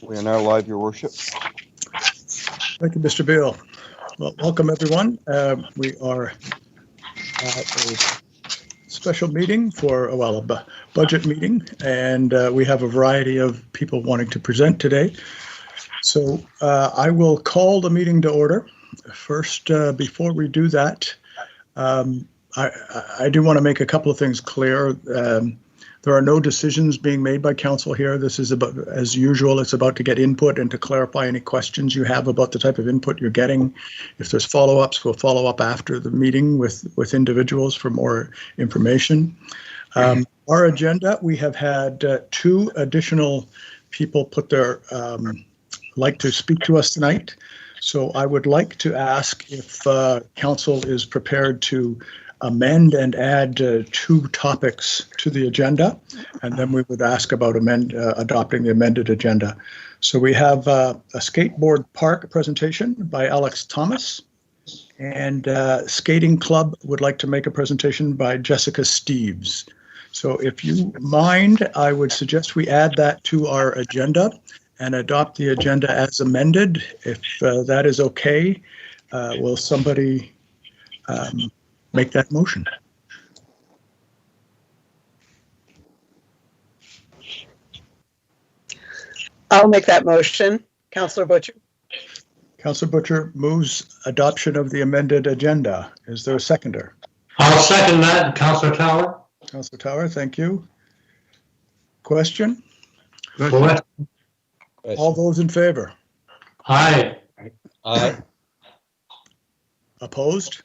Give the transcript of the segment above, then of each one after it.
We are now live, Your Worship. Thank you, Mr. Beal. Well, welcome everyone. We are at a special meeting for, a budget meeting, and we have a variety of people wanting to present today. So I will call the meeting to order. First, before we do that, I do want to make a couple of things clear. There are no decisions being made by council here. This is about, as usual, it's about to get input and to clarify any questions you have about the type of input you're getting. If there's follow-ups, we'll follow up after the meeting with individuals for more information. Our agenda, we have had 2 additional people put their like to speak to us tonight. So I would like to ask if council is prepared to amend and add 2 topics to the agenda, and then we would ask about adopting the amended agenda. So we have a skateboard park presentation by Alex Thomas, and skating club would like to make a presentation by Jessica Steves. So if you mind, I would suggest we add that to our agenda and adopt the agenda as amended. If that is okay, will somebody make that motion? I'll make that motion. Councillor Butcher. Councillor Butcher moves adoption of the amended agenda. Is there a seconder? I'll second that, Councillor Tower. Councillor Tower, thank you. Question? All those in favor? Aye. Aye. Opposed?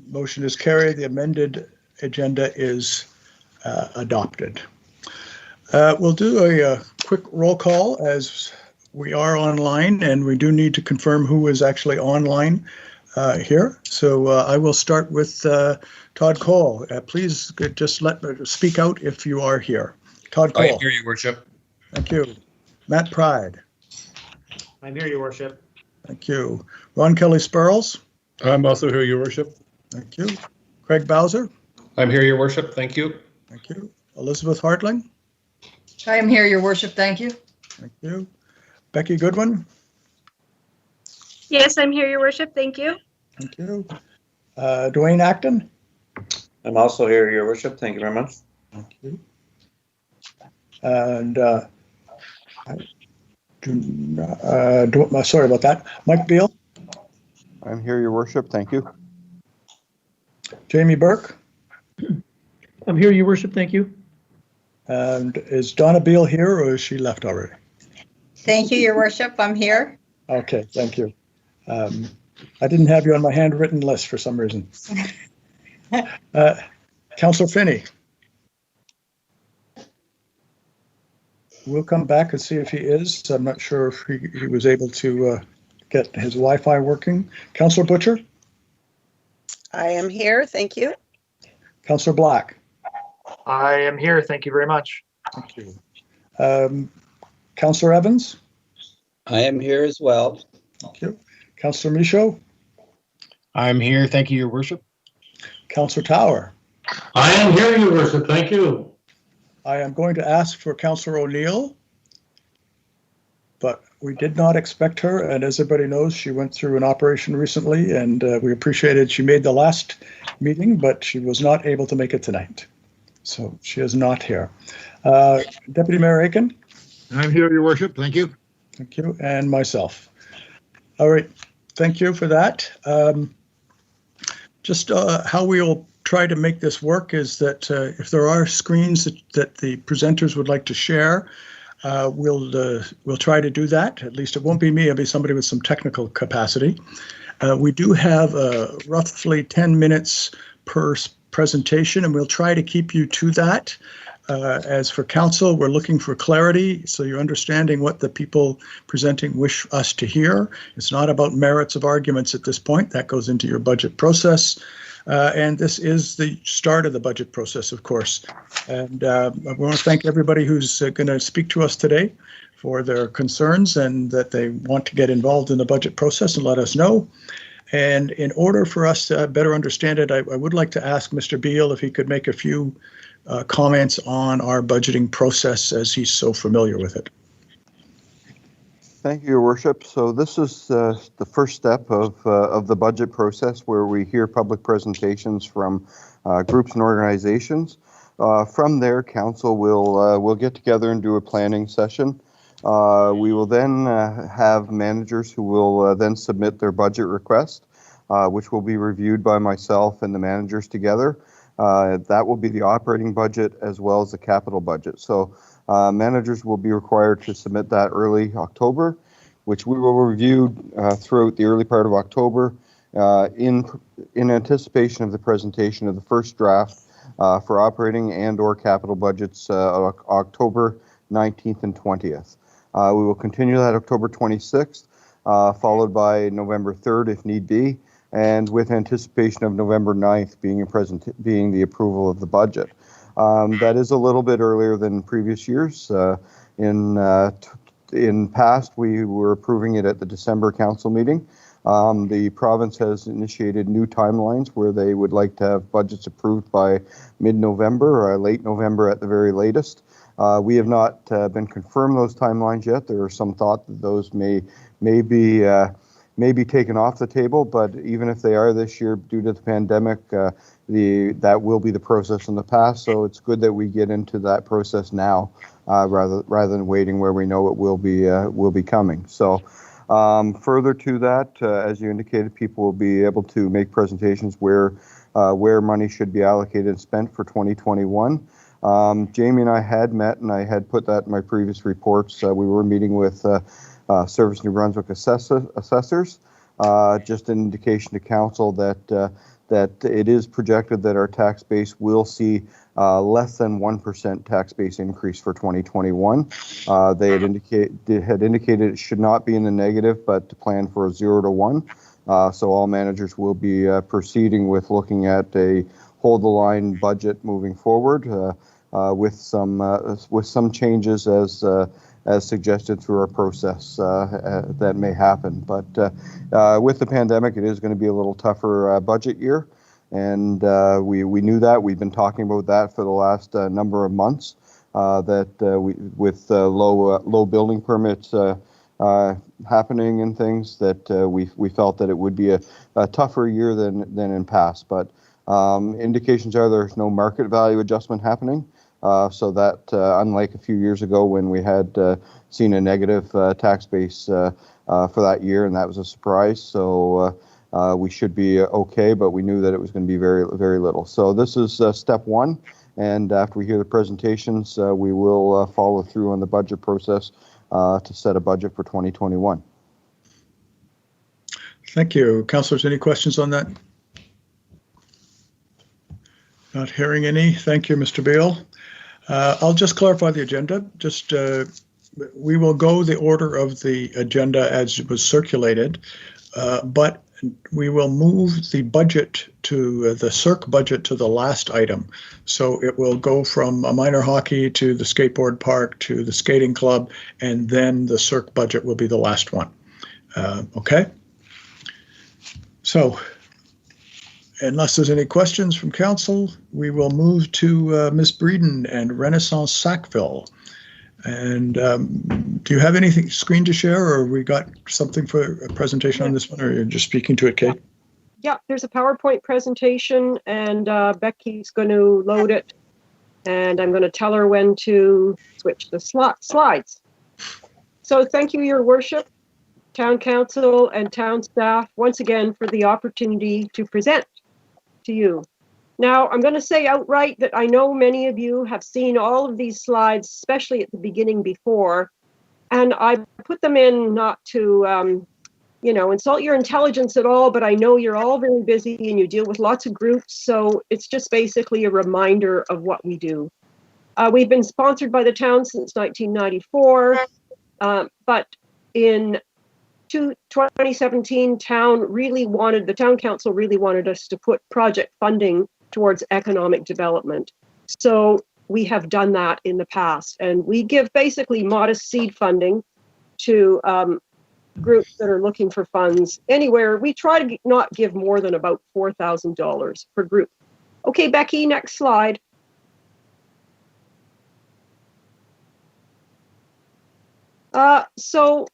Motion is carried. The amended agenda is adopted. We'll do a quick roll call as we are online, and we do need to confirm who is actually online here. So I will start with Todd Cole. Please just speak out if you are here. Todd Cole. I hear you, Worship. Thank you. Matt Pride. I'm here, Your Worship. Thank you. Ron Kelly Spurls. I'm also here, Your Worship. Thank you. Craig Bowser. I'm here, Your Worship. Thank you. Thank you. Elizabeth Hartling. I am here, Your Worship. Thank you. Thank you. Becky Goodwin. Yes, I'm here, Your Worship. Thank you. Thank you. Dwayne Acton. I'm also here, Your Worship. Thank you very much. Thank you. And sorry about that. Mike Beal. I'm here, Your Worship. Thank you. Jamie Burke. I'm here, Your Worship. Thank you. And is Donna Beal here, or is she left already? Thank you, Your Worship. I'm here. Okay, thank you. I didn't have you on my handwritten list for some reason. Councillor Finney. We'll come back and see if he is. I'm not sure if he was able to get his Wi-Fi working. Councillor Butcher. I am here. Thank you. Councillor Black. I am here. Thank you very much. Thank you. Councillor Evans. I am here as well. Thank you. Councillor Michaud. I'm here. Thank you, Your Worship. Councillor Tower. I am here, Your Worship. Thank you. I am going to ask for Councillor O'Neill, but we did not expect her, and as everybody knows, she went through an operation recently, and we appreciated she made the last meeting, but she was not able to make it tonight. So she is not here. Deputy Mayor Aiken. I'm here, Your Worship. Thank you. Thank you, and myself. All right, thank you for that. Just how we'll try to make this work is that if there are screens that the presenters would like to share, we'll try to do that. At least it won't be me, it'll be somebody with some technical capacity. We do have roughly 10 minutes per presentation, and we'll try to keep you to that. As for council, we're looking for clarity, so you're understanding what the people presenting wish us to hear. It's not about merits of arguments at this point. That goes into your budget process. And this is the start of the budget process, of course. And I want to thank everybody who's going to speak to us today for their concerns and that they want to get involved in the budget process and let us know. And in order for us to better understand it, I would like to ask Mr. Beal if he could make a few comments on our budgeting process as he's so familiar with it. Thank you, Your Worship. So this is the first step of the budget process, where we hear public presentations from groups and organizations. From there, Council will get together and do a planning session. We will then have managers who will then submit their budget request, which will be reviewed by myself and the managers together. That will be the operating budget as well as the capital budget. So managers will be required to submit that early October, which we will review throughout the early part of October in anticipation of the presentation of the first draft for operating and or capital budgets October 19th and 20th. We will continue that October 26th, followed by November 3rd if need be, and with anticipation of November 9th being the approval of the budget. That is a little bit earlier than previous years. In past, we were approving it at the December council meeting. The province has initiated new timelines where they would like to have budgets approved by mid-November or late November at the very latest. We have not been confirmed those timelines yet. There is some thought that those may be taken off the table, but even if they are this year due to the pandemic, that will be the process in the past. So it's good that we get into that process now, rather than waiting where we know it will be coming. So further to that, as you indicated, people will be able to make presentations where money should be allocated and spent for 2021. Jamie and I had met, and I had put that in my previous reports. We were meeting with Service New Brunswick assessors, just an indication to council that it is projected that our tax base will see less than 1% tax base increase for 2021. They had indicated it should not be in the negative, but to plan for a 0 to 1. So all managers will be proceeding with looking at a hold the line budget moving forward, with some changes as suggested through our process that may happen. But with the pandemic, it is going to be a little tougher budget year, and we knew that. We've been talking about that for the last number of months. With low building permits happening and things, that we felt that it would be a tougher year than in past. But indications are there's no market value adjustment happening. So that, unlike a few years ago when we had seen a negative tax base for that year, and that was a surprise. So we should be okay, but we knew that it was going to be very, very little. So this is step one, and after we hear the presentations, we will follow through on the budget process to set a budget for 2021. Thank you. Councillors, any questions on that? Not hearing any. Thank you, Mr. Beal. I'll just clarify the agenda. We will go the order of the agenda as it was circulated, but we will move the budget to the CERC budget to the last item. So it will go from a minor hockey to the skateboard park to the skating club, and then the CERC budget will be the last one. Okay? So, unless there's any questions from council, we will move to Ms. Breeden and Renaissance Sackville. And do you have anything screen to share, or we got something for a presentation on this one, or you're just speaking to it, Kate? Yeah, there's a PowerPoint presentation, and Becky's going to load it, and I'm going to tell her when to switch the slides. So thank you, Your Worship, Town Council, and town staff, once again for the opportunity to present to you. Now, I'm going to say outright that I know many of you have seen all of these slides, especially at the beginning before, and I put them in not to, insult your intelligence at all, but I know you're all very busy and you deal with lots of groups, so it's just basically a reminder of what we do. We've been sponsored by the town since 1994, but in 2017, the town council really wanted us to put project funding towards economic development. So we have done that in the past, and we give basically modest seed funding to groups that are looking for funds. Anywhere, we try to not give more than about $4,000 per group. Okay, Becky, next slide. So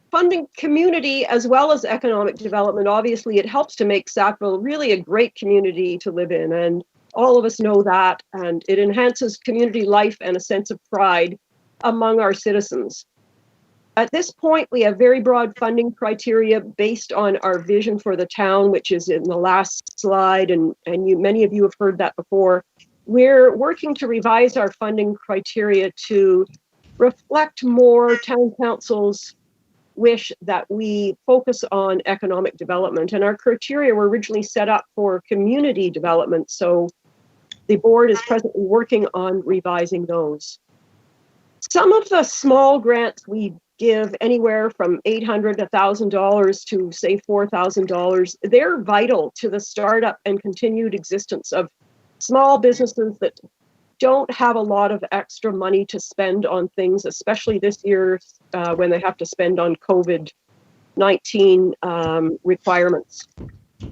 funding community as well as economic development, obviously it helps to make Sackville really a great community to live in, and all of us know that, and it enhances community life and a sense of pride among our citizens. At this point, we have very broad funding criteria based on our vision for the town, which is in the last slide, and many of you have heard that before. We're working to revise our funding criteria to reflect more town council's wish that we focus on economic development. And our criteria were originally set up for community development, so the board is presently working on revising those. Some of the small grants we give, anywhere from $800 to $1,000 to say $4,000, they're vital to the startup and continued existence of small businesses that don't have a lot of extra money to spend on things, especially this year when they have to spend on COVID-19 requirements.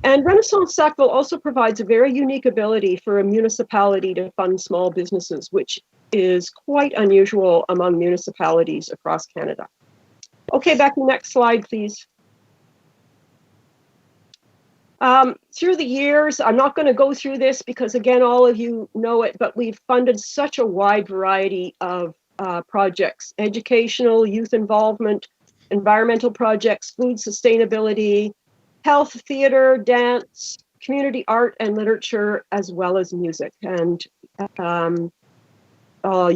And Renaissance Sackville also provides a very unique ability for a municipality to fund small businesses, which is quite unusual among municipalities across Canada. Okay, Becky, next slide, please. Through the years, I'm not going to go through this because, again, all of you know it, but we've funded such a wide variety of projects: educational, youth involvement, environmental projects, food sustainability, health, theater, dance, community art and literature, as well as music. And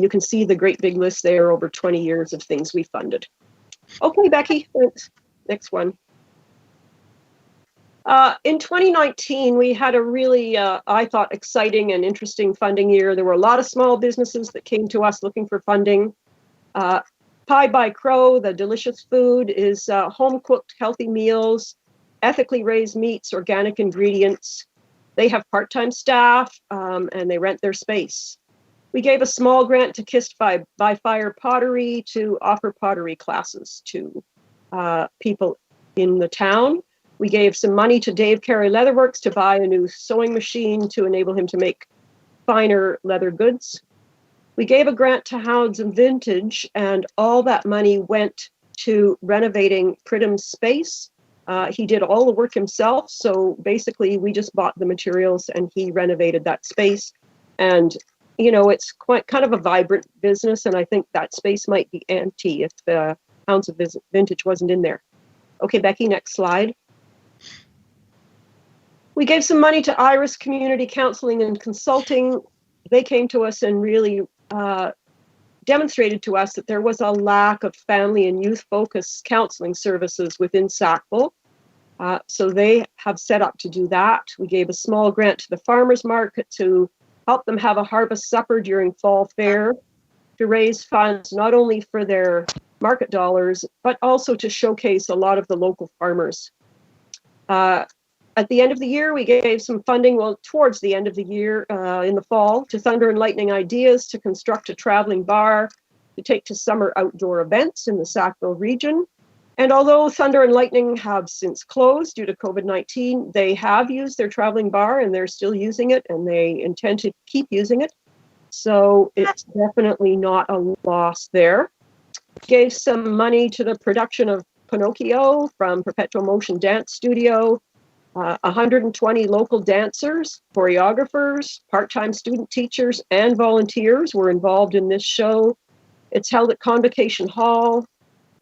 you can see the great big list there, over 20 years of things we funded. Okay, Becky, thanks. Next one. In 2019, we had a really, I thought, exciting and interesting funding year. There were a lot of small businesses that came to us looking for funding. Pie by Crow, the delicious food, is home-cooked healthy meals, ethically raised meats, organic ingredients. They have part-time staff, and they rent their space. We gave a small grant to Kissed by Fire Pottery to offer pottery classes to people in the town. We gave some money to Dave Carey Leatherworks to buy a new sewing machine to enable him to make finer leather goods. We gave a grant to Hounds and Vintage, and all that money went to renovating Pridham's space. He did all the work himself, so basically we just bought the materials and he renovated that space. And you know, it's quite kind of a vibrant business, and I think that space might be empty if the Hounds of Vintage wasn't in there. Okay, Becky, next slide. We gave some money to Iris Community Counseling and Consulting. They came to us and really demonstrated to us that there was a lack of family and youth-focused counseling services within Sackville. So they have set up to do that. We gave a small grant to the farmers market to help them have a harvest supper during fall fair, to raise funds not only for their market dollars, but also to showcase a lot of the local farmers. At the end of the year, we gave some funding, well, towards the end of the year, in the fall, to Thunder and Lightning Ideas to construct a traveling bar to take to summer outdoor events in the Sackville region. And although Thunder and Lightning have since closed due to COVID-19, they have used their traveling bar and they're still using it, and they intend to keep using it. So it's definitely not a loss there. Gave some money to the production of Pinocchio from Perpetual Motion Dance Studio. 120 local dancers, choreographers, part-time student teachers, and volunteers were involved in this show. It's held at Convocation Hall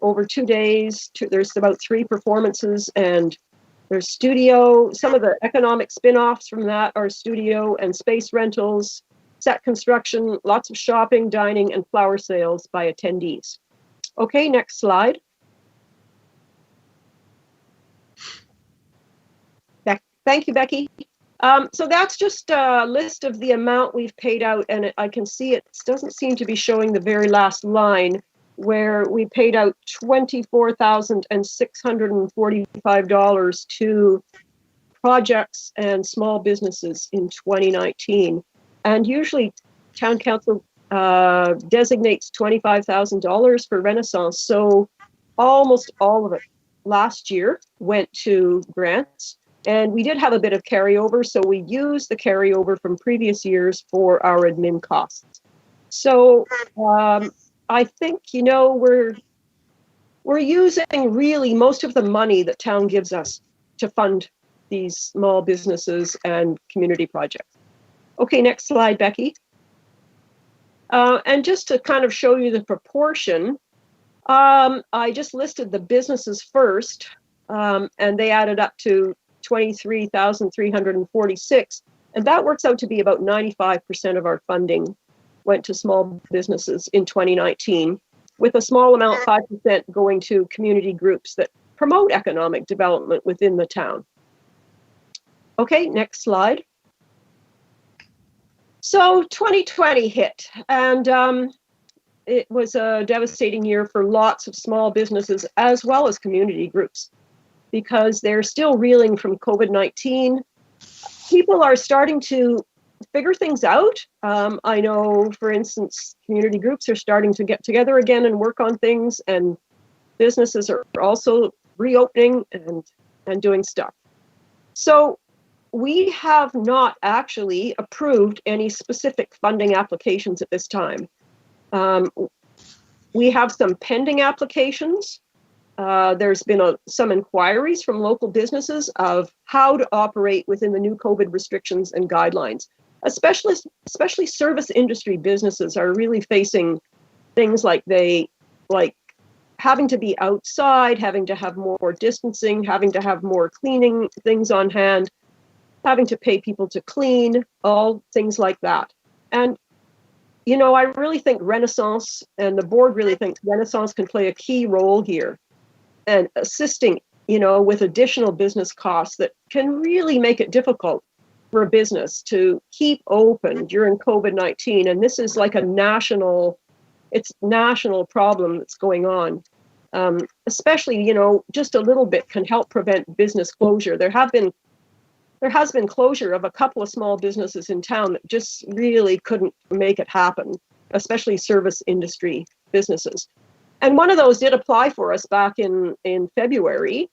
over 2 days. There's about 3 performances, and there's studio. Some of the economic spin-offs from that are studio and space rentals, set construction, lots of shopping, dining, and flower sales by attendees. Okay, next slide. Thank you, Becky. So that's just a list of the amount we've paid out, and I can see it doesn't seem to be showing the very last line, where we paid out $24,645 to projects and small businesses in 2019. And usually town council designates $25,000 for Renaissance, so almost all of it last year went to grants, and we did have a bit of carryover, so we used the carryover from previous years for our admin costs. So I think, we're using really most of the money that town gives us to fund these small businesses and community projects. Okay, next slide, Becky. And just to kind of show you the proportion, I just listed the businesses first, and they added up to 23,346, and that works out to be about 95% of our funding went to small businesses in 2019, with a small amount, 5%, going to community groups that promote economic development within the town. Okay, next slide. So 2020 hit, and it was a devastating year for lots of small businesses as well as community groups, because they're still reeling from COVID-19. People are starting to figure things out. I know, for instance, community groups are starting to get together again and work on things, and businesses are also reopening and doing stuff. So we have not actually approved any specific funding applications at this time. We have some pending applications. There's been some inquiries from local businesses of how to operate within the new COVID restrictions and guidelines. Especially service industry businesses are really facing things like having to be outside, having to have more distancing, having to have more cleaning things on hand, having to pay people to clean, all things like that. And I really think Renaissance, and the board really thinks Renaissance can play a key role here and assisting, with additional business costs that can really make it difficult for a business to keep open during COVID-19. And this is like a national problem that's going on. Especially, just a little bit can help prevent business closure. There has been closure of a couple of small businesses in town that just really couldn't make it happen, especially service industry businesses. And one of those did apply for us back in February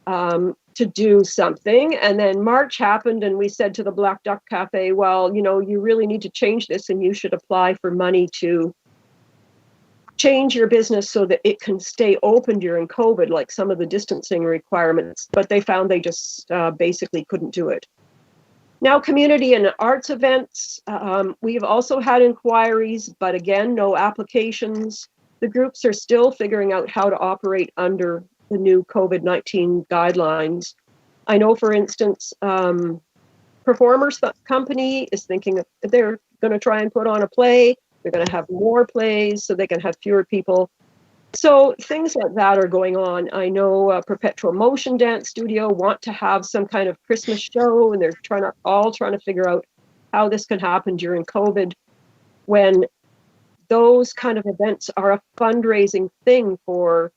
to do something. And then March happened, and we said to the Black Duck Cafe, well, you really need to change this, and you should apply for money to change your business so that it can stay open during COVID, like some of the distancing requirements. But they found they just basically couldn't do it. Now, community and arts events, we've also had inquiries, but again, no applications. The groups are still figuring out how to operate under the new COVID-19 guidelines. I know, for instance, Performers Company is thinking they're going to try and put on a play. They're going to have more plays so they can have fewer people. So things like that are going on. I know Perpetual Motion Dance Studio want to have some kind of Christmas show, and they're trying to figure out how this can happen during COVID, when those kind of events are a fundraising thing for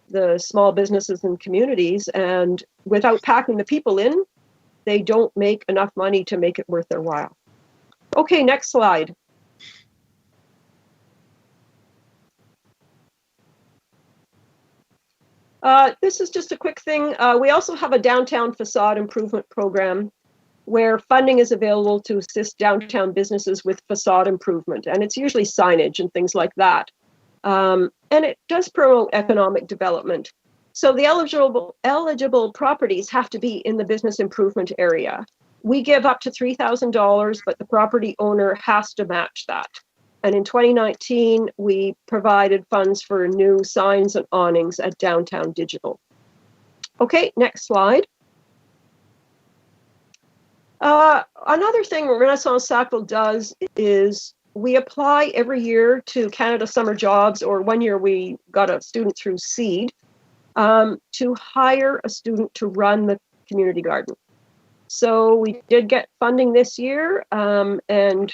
the small businesses and communities, and without packing the people in, they don't make enough money to make it worth their while. Okay, next slide. This is just a quick thing. We also have a downtown facade improvement program where funding is available to assist downtown businesses with facade improvement, and it's usually signage and things like that. And it does promote economic development. So the eligible properties have to be in the business improvement area. We give up to $3,000, but the property owner has to match that. And in 2019, we provided funds for new signs and awnings at Downtown Digital. Okay, next slide. Another thing Renaissance Sackville does is we apply every year to Canada Summer Jobs, or one year we got a student through SEED, to hire a student to run the community garden. So we did get funding this year, and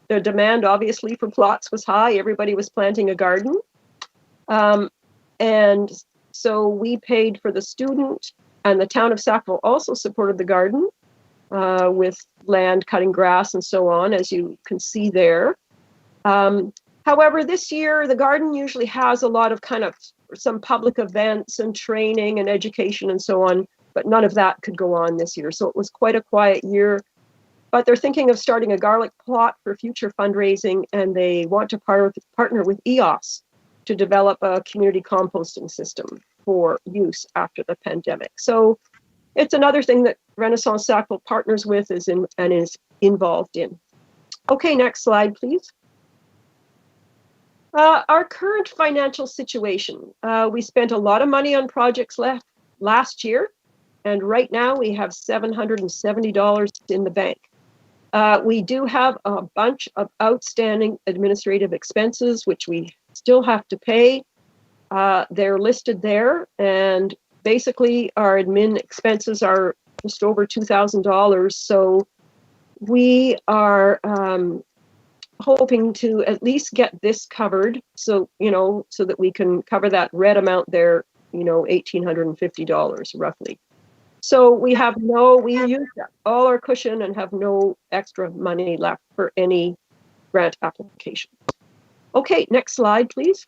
the demand obviously for plots was high. Everybody was planting a garden. And so we paid for the student, and the town of Sackville also supported the garden with land, cutting grass, and so on, as you can see there. However, this year, the garden usually has a lot of kind of some public events and training and education and so on, but none of that could go on this year. So it was quite a quiet year. But they're thinking of starting a garlic plot for future fundraising, and they want to partner with EOS to develop a community composting system for use after the pandemic. So it's another thing that Renaissance Sackville partners with and is involved in. Okay, next slide, please. Our current financial situation. We spent a lot of money on projects last year, and right now we have $770 in the bank. We do have a bunch of outstanding administrative expenses, which we still have to pay. They're listed there, and basically our admin expenses are just over $2,000. So we are hoping to at least get this covered, so so that we can cover that red amount there, $1,850 roughly. So we used all our cushion and have no extra money left for any grant application. Okay, next slide, please.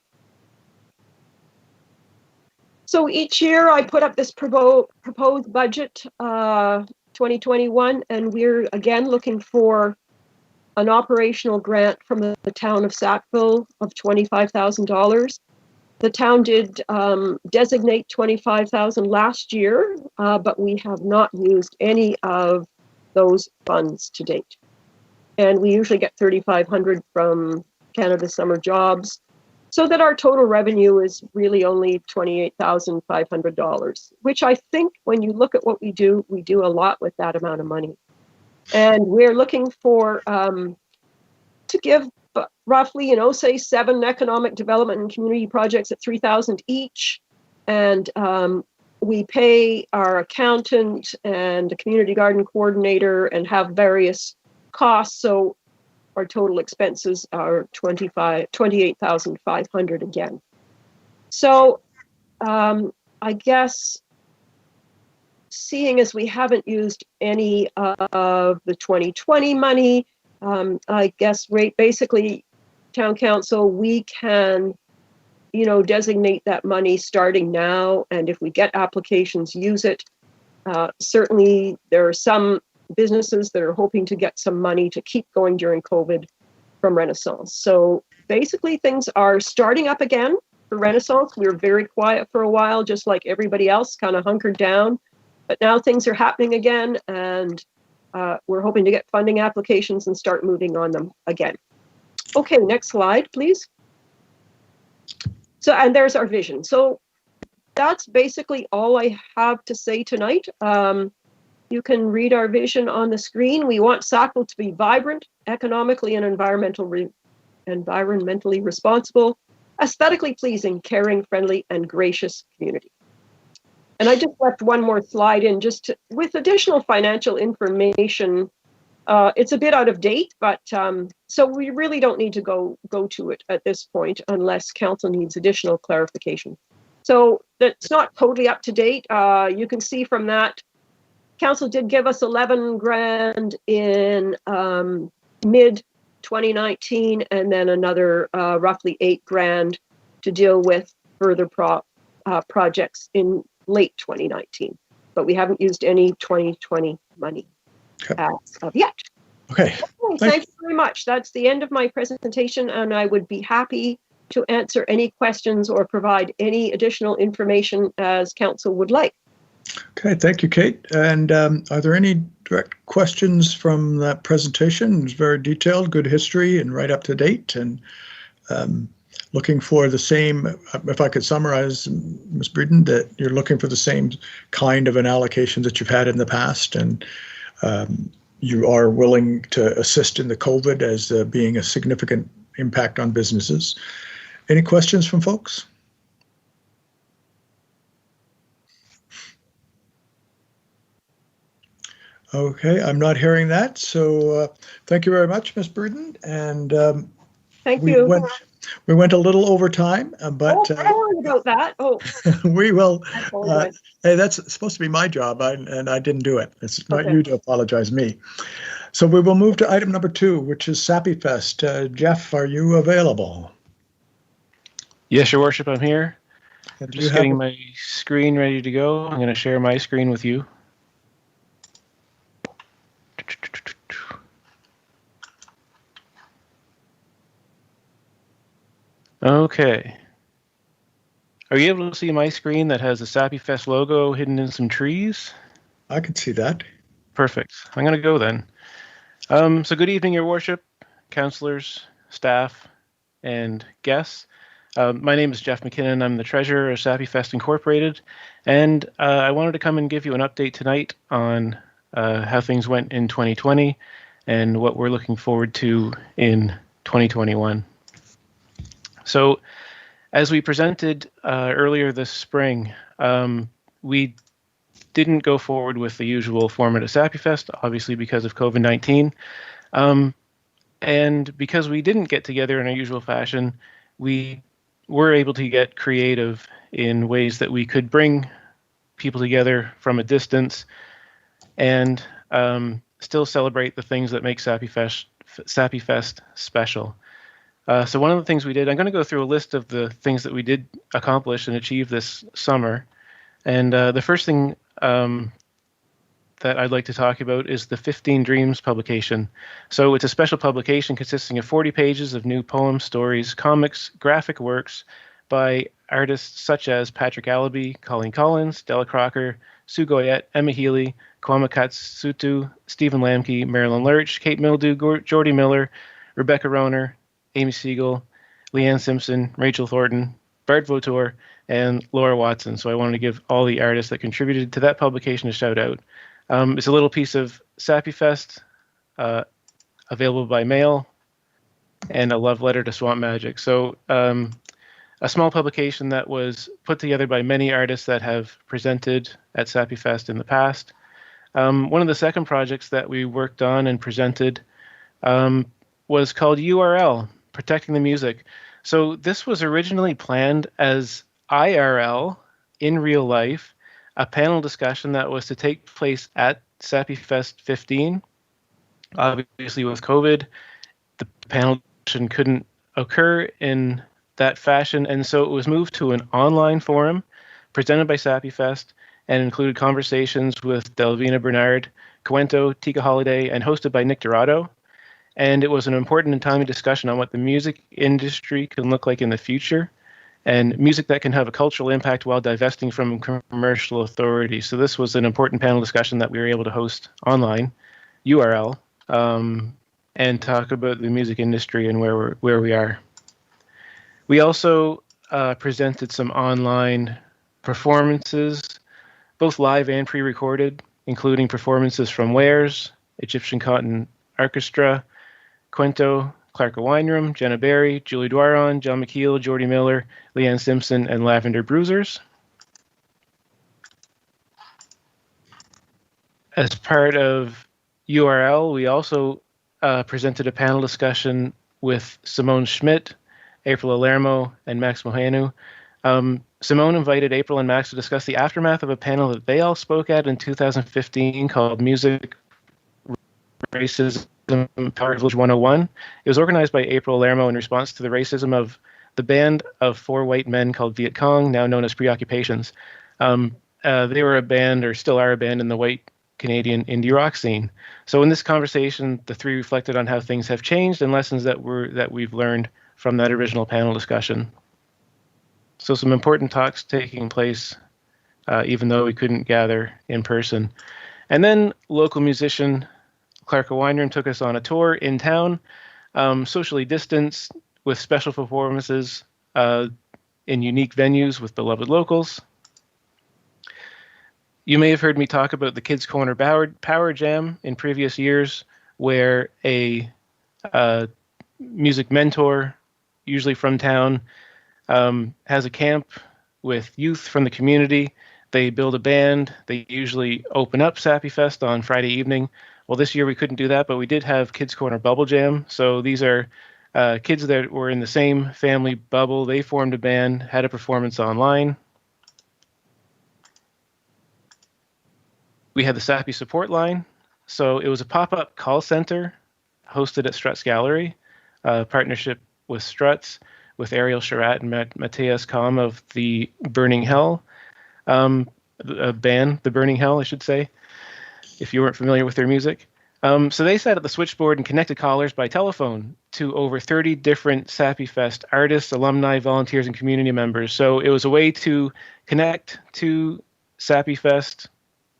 So each year I put up this proposed budget 2021, and we're again looking for an operational grant from the town of Sackville of $25,000. The town did designate $25,000 last year, but we have not used any of those funds to date. And we usually get $3,500 from Canada Summer Jobs, so that our total revenue is really only $28,500, which I think when you look at what we do a lot with that amount of money. And we're looking for to give roughly, say 7 economic development and community projects at $3,000 each. And we pay our accountant and a community garden coordinator and have various costs. So our total expenses are $28,500 again. So I guess seeing as we haven't used any of the 2020 money, I guess basically town council, we can, designate that money starting now. And if we get applications, use it. Certainly there are some businesses that are hoping to get some money to keep going during COVID from Renaissance. So basically things are starting up again for Renaissance. We were very quiet for a while, just like everybody else, kind of hunkered down. But now things are happening again, and we're hoping to get funding applications and start moving on them again. Okay, next slide, please. So, and there's our vision. So that's basically all I have to say tonight. You can read our vision on the screen. We want Sackville to be vibrant, economically and environmentally responsible, aesthetically pleasing, caring, friendly, and gracious community. And I just left one more slide in with additional financial information. It's a bit out of date, but so we really don't need to go to it at this point unless council needs additional clarification. So that's not totally up to date. You can see from that, council did give us 11 grand in mid 2019, and then another roughly 8 grand to deal with further projects in late 2019. But we haven't used any 2020 money as of yet. Okay. Thank you very much. That's the end of my presentation, and I would be happy to answer any questions or provide any additional information as council would like. Okay, thank you, Kate. And are there any direct questions from that presentation? It's very detailed, good history, and right up to date. And looking for the same, if I could summarize, Ms. Breeden, that you're looking for the same kind of an allocation that you've had in the past, and you are willing to assist in the COVID as being a significant impact on businesses. Any questions from folks? Okay, I'm not hearing that. So thank you very much, Ms. Breeden. And thank you. We went a little over time, but sorry about that. we will. Hey, that's supposed to be my job, and I didn't do it. It's not you to apologize me. So we will move to item number 2, which is Sappy Fest. Jeff, are you available? Yes, Your Worship, I'm here. And do you Just have, getting my screen ready to go. I'm going to share my screen with you. Okay. Are you able to see my screen that has the Sappy Fest logo hidden in some trees? I can see that. Perfect. I'm going to go then. So good evening, Your Worship, councillors, staff, and guests. My name is Jeff McKinnon. I'm the treasurer of Sappy Fest Incorporated, and I wanted to come and give you an update tonight on how things went in 2020 and what we're looking forward to in 2021. So, as we presented earlier this spring, we didn't go forward with the usual format of Sappy Fest, obviously because of COVID-19. And because we didn't get together in our usual fashion, we were able to get creative in ways that we could bring people together from a distance and still celebrate the things that make Sappy Fest special. So one of the things we did, I'm going to go through a list of the things that we did accomplish and achieve this summer. And the first thing that I'd like to talk about is the 15 Dreams publication. So it's a special publication consisting of 40 pages of new poems, stories, comics, graphic works by artists such as Patrick Allaby, Colleen Collins, Della Crocker, Sue Goyette, Emma Healy, Kwame Katsutu, Stephen Lamke, Marilyn Lurch, Kate Mildew, Jordy Miller, Rebecca Roner, Amy Siegel, Leanne Simpson, Rachel Thornton, Bart Vautour, and Laura Watson. So I wanted to give all the artists that contributed to that publication a shout out. It's a little piece of Sappy Fest, available by mail, and a love letter to Swamp Magic. So a small publication that was put together by many artists that have presented at Sappy Fest in the past. One of the second projects that we worked on and presented was called URL, Protecting the Music. So this was originally planned as IRL, in real life, a panel discussion that was to take place at Sappy Fest 15. Obviously, with COVID, the panel discussion couldn't occur in that fashion, and so it was moved to an online forum presented by Sappy Fest and included conversations with Delvina Bernard, Cuento, Tika Holiday, and hosted by Nick Dorado. And it was an important and timely discussion on what the music industry can look like in the future, and music that can have a cultural impact while divesting from commercial authority. So this was an important panel discussion that we were able to host online, URL, and talk about the music industry and where we are. We also presented some online performances, both live and pre-recorded, including performances from Wares, Egyptian Cotton Orchestra, Cuento, Clarka Wineroom, Jenna Barry, Julie Dwaron, John McKeel, Jordy Miller, Leanne Simpson, and Lavender Bruisers. As part of URL, we also presented a panel discussion with Simone Schmidt, April Alermo, and Max Mohanu. Simone invited April and Max to discuss the aftermath of a panel that they all spoke at in 2015 called Music, Racism, Power Village 101. It was organized by April Alermo in response to the racism of the band of 4 white men called Viet Cong, now known as Preoccupations. They were a band, or still are a band, in the white Canadian indie rock scene. So in this conversation, the three reflected on how things have changed and lessons that we've learned from that original panel discussion. So some important talks taking place, even though we couldn't gather in person. And then local musician Clarka Wineroom took us on a tour in town, socially distanced, with special performances in unique venues with beloved locals. You may have heard me talk about the Kids Corner Power Jam in previous years, where a music mentor, usually from town, has a camp with youth from the community. They build a band. They usually open up Sappy Fest on Friday evening. Well, this year we couldn't do that, but we did have Kids Corner Bubble Jam. So these are kids that were in the same family bubble. They formed a band, had a performance online. We had the Sappy support line. So it was a pop-up call center hosted at Struts Gallery, partnership with Struts, with Ariel Sharat and Matthias Kalm of the Burning Hell band, The Burning Hell, I should say, if you weren't familiar with their music. So they sat at the switchboard and connected callers by telephone to over 30 different Sappy Fest artists, alumni, volunteers, and community members. So it was a way to connect to Sappy Fest,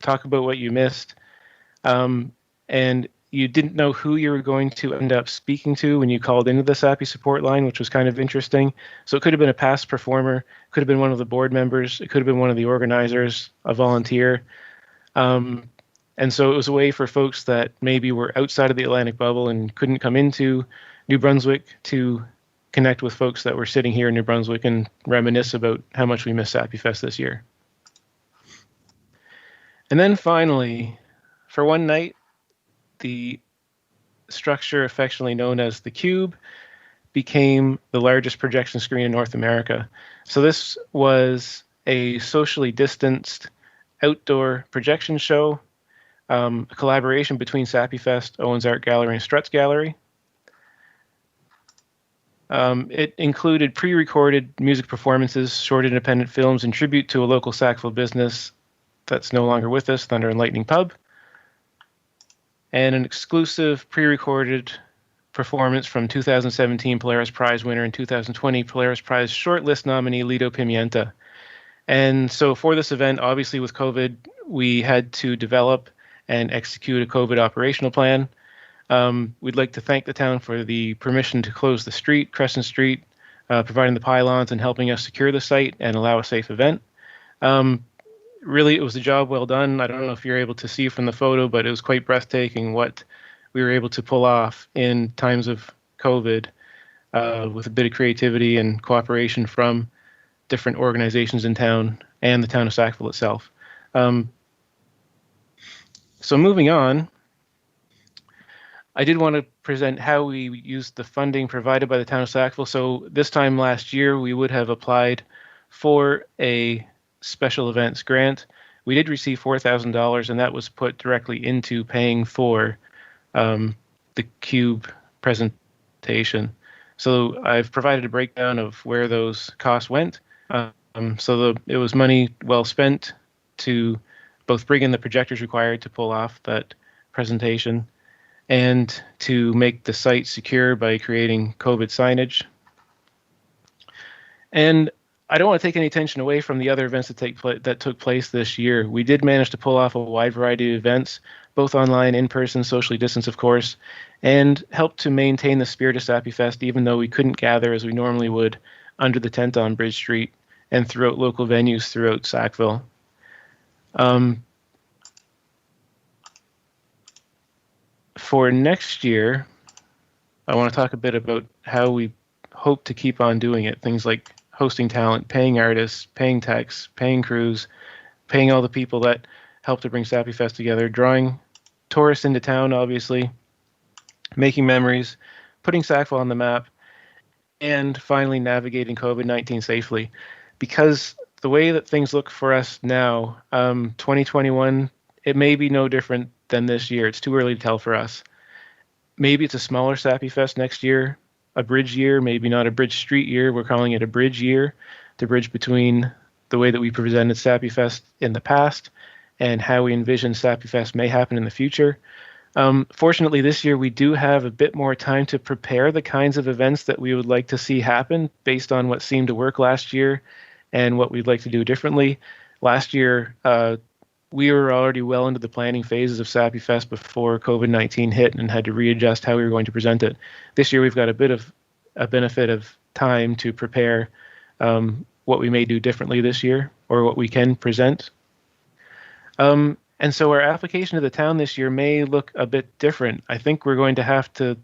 talk about what you missed, and you didn't know who you were going to end up speaking to when you called into the Sappy support line, which was kind of interesting. So it could have been a past performer, could have been one of the board members, it could have been one of the organizers, a volunteer. And so it was a way for folks that maybe were outside of the Atlantic bubble and couldn't come into New Brunswick to connect with folks that were sitting here in New Brunswick and reminisce about how much we missed Sappy Fest this year. And then finally, for one night, the structure affectionately known as the Cube became the largest projection screen in North America. So this was a socially distanced outdoor projection show, a collaboration between Sappy Fest, Owens Art Gallery, and Struts Gallery. It included pre-recorded music performances, short independent films, and tribute to a local Sackville business that's no longer with us, Thunder and Lightning Pub, and an exclusive pre-recorded performance from 2017 Polaris Prize winner and 2020 Polaris Prize shortlist nominee Lido Pimienta. And so for this event, obviously with COVID, we had to develop and execute a COVID operational plan. We'd like to thank the town for the permission to close the street, Crescent Street, providing the pylons and helping us secure the site and allow a safe event. Really, it was a job well done. I don't know if you're able to see from the photo, but it was quite breathtaking what we were able to pull off in times of COVID with a bit of creativity and cooperation from different organizations in town and the town of Sackville itself. So moving on, I did want to present how we used the funding provided by the town of Sackville. So this time last year, we would have applied for a special events grant. We did receive $4,000, and that was put directly into paying for the Cube presentation. So I've provided a breakdown of where those costs went. It was money well spent to both bring in the projectors required to pull off that presentation and to make the site secure by creating COVID signage. And I don't want to take any attention away from the other events that took place this year. We did manage to pull off a wide variety of events, both online, in person, socially distanced, of course, and helped to maintain the spirit of Sappy Fest, even though we couldn't gather as we normally would under the tent on Bridge Street and throughout local venues throughout Sackville. For next year, I want to talk a bit about how we hope to keep on doing it. Things like hosting talent, paying artists, paying techs, paying crews, paying all the people that help to bring Sappy Fest together, drawing tourists into town, obviously, making memories, putting Sackville on the map, and finally navigating COVID-19 safely. Because the way that things look for us now, 2021, it may be no different than this year. It's too early to tell for us. Maybe it's a smaller Sappy Fest next year, a bridge year, maybe not a bridge street year. We're calling it a bridge year to bridge between the way that we presented Sappy Fest in the past and how we envision Sappy Fest may happen in the future. Fortunately, this year we do have a bit more time to prepare the kinds of events that we would like to see happen based on what seemed to work last year and what we'd like to do differently. Last year, we were already well into the planning phases of Sappy Fest before COVID-19 hit and had to readjust how we were going to present it. This year, we've got a bit of a benefit of time to prepare what we may do differently this year or what we can present. And so our application to the town this year may look a bit different. I think we're going to have to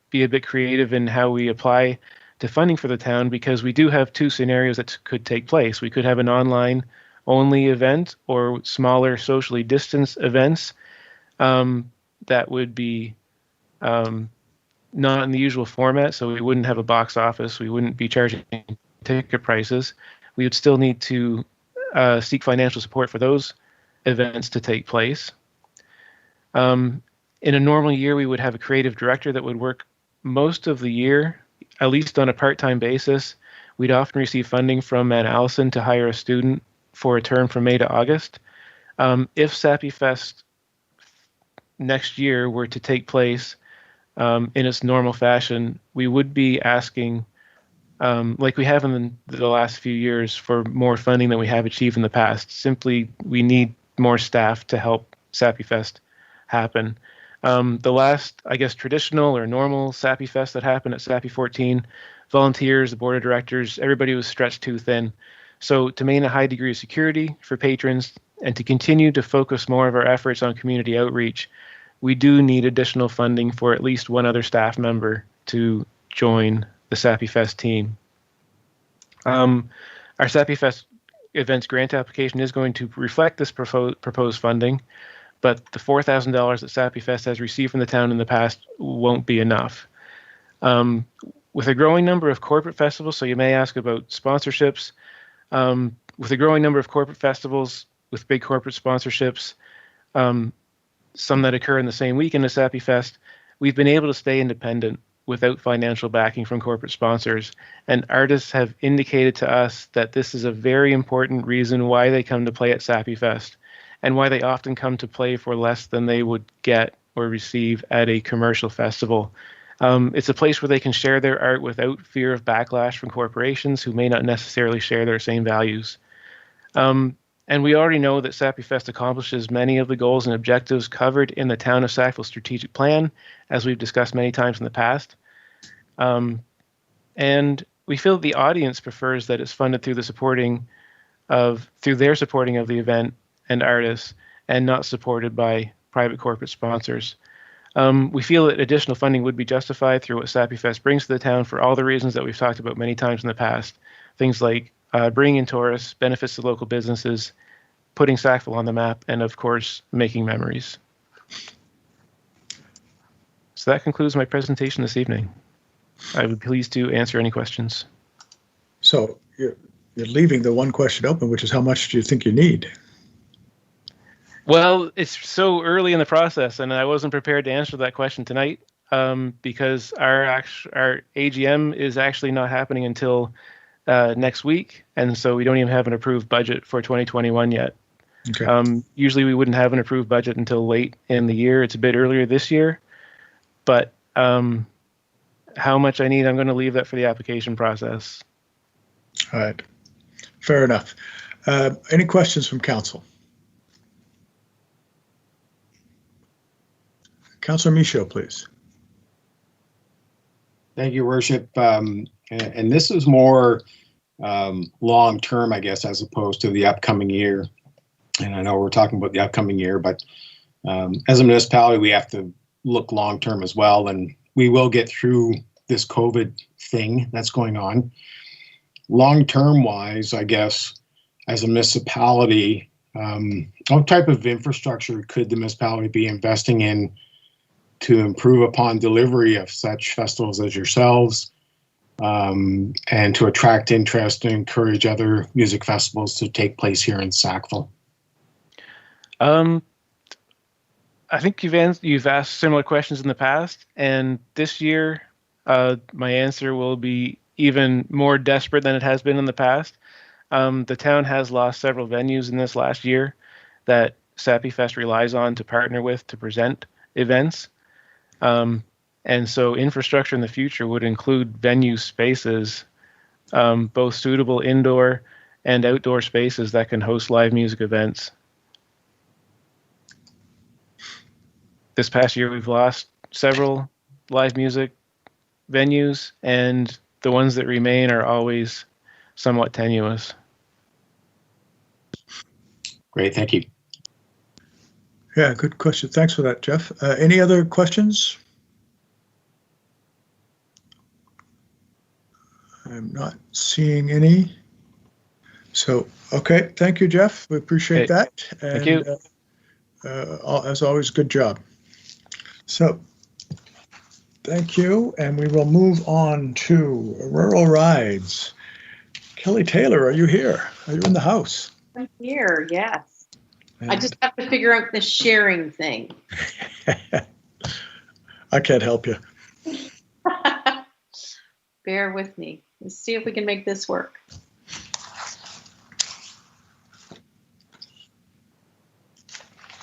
be a bit creative in how we apply to funding for the town because we do have two scenarios that could take place. We could have an online only event or smaller socially distanced events that would be not in the usual format. So we wouldn't have a box office. We wouldn't be charging ticket prices. We would still need to seek financial support for those events to take place. In a normal year, we would have a creative director that would work most of the year, at least on a part-time basis, we'd often receive funding from Mount Allison to hire a student for a term from May to August. If Sappy Fest next year were to take place in its normal fashion, we would be asking, like we have in the last few years, for more funding than we have achieved in the past. Simply, we need more staff to help Sappy Fest happen. The last, I guess, traditional or normal Sappy Fest that happened at Sappy 14, volunteers, the board of directors, everybody was stretched too thin. So to maintain a high degree of security for patrons and to continue to focus more of our efforts on community outreach, we do need additional funding for at least one other staff member to join the Sappy Fest team. Our Sappy Fest events grant application is going to reflect this proposed funding, but the $4,000 that Sappy Fest has received from the town in the past won't be enough. With a growing number of corporate festivals, so you may ask about sponsorships, with a growing number of corporate festivals with big corporate sponsorships, some that occur in the same weekend as Sappy Fest, we've been able to stay independent without financial backing from corporate sponsors. And artists have indicated to us that this is a very important reason why they come to play at Sappy Fest and why they often come to play for less than they would get or receive at a commercial festival. It's a place where they can share their art without fear of backlash from corporations who may not necessarily share their same values. And we already know that Sappy Fest accomplishes many of the goals and objectives covered in the Town of Sackville Strategic Plan, as we've discussed many times in the past. And we feel that the audience prefers that it's funded through their supporting of the event and artists, and not supported by private corporate sponsors. We feel that additional funding would be justified through what Sappy Fest brings to the town for all the reasons that we've talked about many times in the past. Things like bringing in tourists, benefits to local businesses, putting Sackville on the map, and of course, making memories. So that concludes my presentation this evening. I would be pleased to answer any questions. So you're leaving the one question open, which is how much do you think you need? Well, it's so early in the process, and I wasn't prepared to answer that question tonight because our AGM is actually not happening until next week, and so we don't even have an approved budget for 2021 yet. Okay. Usually we wouldn't have an approved budget until late in the year. It's a bit earlier this year, but how much I need, I'm going to leave that for the application process. All right. Fair enough. Any questions from council? Councillor Michaud, please. Thank you, Worship. And this is more long-term, I guess, as opposed to the upcoming year. And I know we're talking about the upcoming year, but as a municipality, we have to look long-term as well. And we will get through this COVID thing that's going on. Long-term wise, I guess, as a municipality, what type of infrastructure could the municipality be investing in to improve upon delivery of such festivals as yourselves, and to attract interest and encourage other music festivals to take place here in Sackville? I think you've asked similar questions in the past, and this year my answer will be even more desperate than it has been in the past. The town has lost several venues in this last year that Sappy Fest relies on to partner with to present events. And so infrastructure in the future would include venue spaces, both suitable indoor and outdoor spaces that can host live music events. This past year, we've lost several live music venues, and the ones that remain are always somewhat tenuous. Great, thank you. Yeah, good question. Thanks for that, Jeff. Any other questions? I'm not seeing any. So, okay, thank you, Jeff. We appreciate that. And, thank you. As always, good job. So, thank you, and we will move on to rural rides. Kelly Taylor, are you here? Are you in the house? I'm here, yes. And I just have to figure out the sharing thing. I can't help you. Bear with me. Let's see if we can make this work.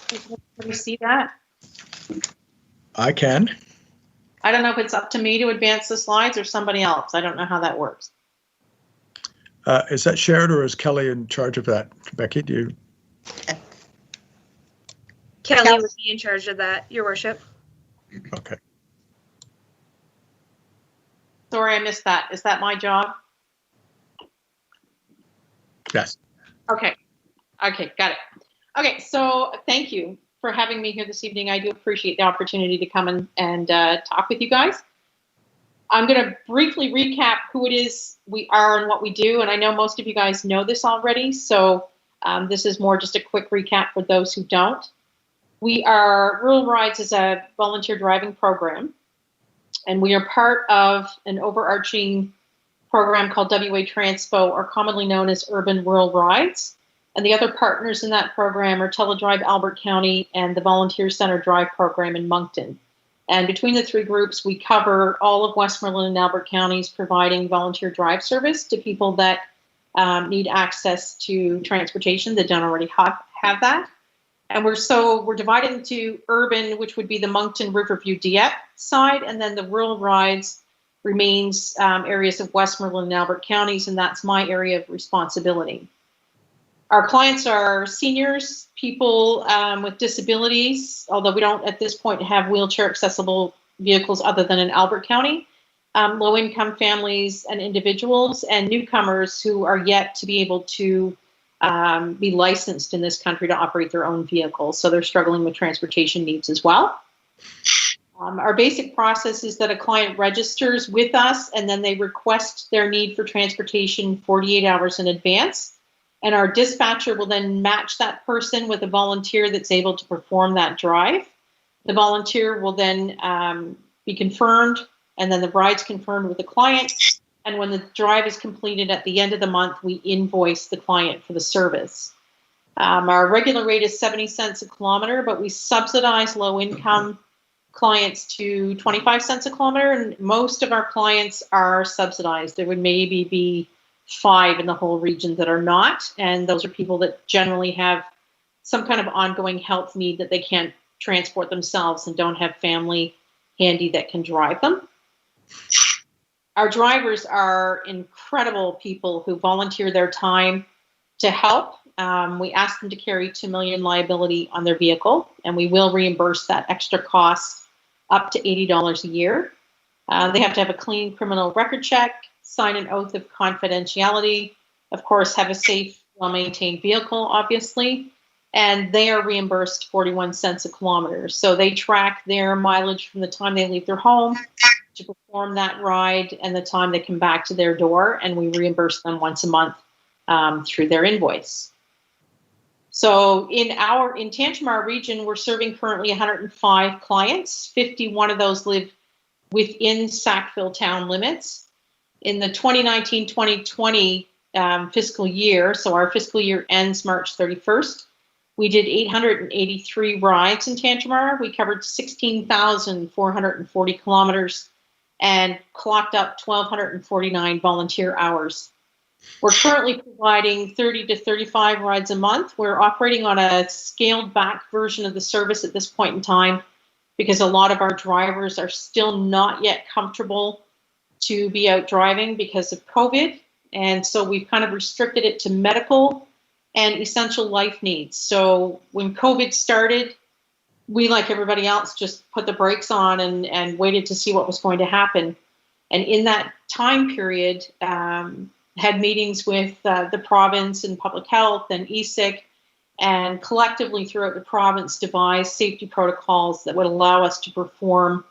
Can you see that? I can. I don't know if it's up to me to advance the slides or somebody else. I don't know how that works. Is that shared or is Kelly in charge of that? Becky, do you? Kelly would be in charge of that, Your Worship. Okay. Sorry, I missed that. Is that my job? Yes. Okay. Okay, got it. Okay, so thank you for having me here this evening. I do appreciate the opportunity to come and talk with you guys. I'm going to briefly recap who it is we are and what we do, and I know most of you guys know this already, so this is more just a quick recap for those who don't. Rural Rides is a volunteer driving program, and we are part of an overarching program called WA Transpo, or commonly known as Urban Rural Rides. And the other partners in that program are Teledrive Albert County and the Volunteer Center Drive program in Moncton. And between the three groups, we cover all of Westmoreland and Albert counties, providing volunteer drive service to people that need access to transportation that don't already have that. And we're divided into urban, which would be the Moncton Riverview Dieppe side, and then the rural rides remains areas of Westmoreland and Albert counties, and that's my area of responsibility. Our clients are seniors, people with disabilities, although we don't at this point have wheelchair accessible vehicles other than in Albert County, low-income families and individuals, and newcomers who are yet to be able to be licensed in this country to operate their own vehicles. So they're struggling with transportation needs as well. Our basic process is that a client registers with us and then they request their need for transportation 48 hours in advance. And our dispatcher will then match that person with a volunteer that's able to perform that drive. The volunteer will then be confirmed, and then the ride's confirmed with the client. And when the drive is completed at the end of the month, we invoice the client for the service. Our regular rate is 70 cents a kilometer, but we subsidize low-income clients to 25 cents a kilometer, and most of our clients are subsidized. There would maybe be 5 in the whole region that are not, and those are people that generally have some kind of ongoing health need that they can't transport themselves and don't have family handy that can drive them. Our drivers are incredible people who volunteer their time to help. We ask them to carry $2 million liability on their vehicle, and we will reimburse that extra cost up to $80 a year. They have to have a clean criminal record check, sign an oath of confidentiality, of course, have a safe, well-maintained vehicle, obviously, and they are reimbursed 41 cents a kilometer. So they track their mileage from the time they leave their home to perform that ride and the time they come back to their door, and we reimburse them once a month through their invoice. So in Tantramar region, we're serving currently 105 clients. 51 of those live within Sackville town limits. In the 2019-2020 fiscal year, so our fiscal year ends March 31st, we did 883 rides in Tantramar. We covered 16,440 kilometers and clocked up 1,249 volunteer hours. We're currently providing 30 to 35 rides a month. We're operating on a scaled back version of the service at this point in time because a lot of our drivers are still not yet comfortable to be out driving because of COVID. And so we've kind of restricted it to medical and essential life needs. So when COVID started, we, like everybody else, just put the brakes on and waited to see what was going to happen. And in that time period, had meetings with the province and public health and ESIC, and collectively throughout the province devised safety protocols that would allow us to perform,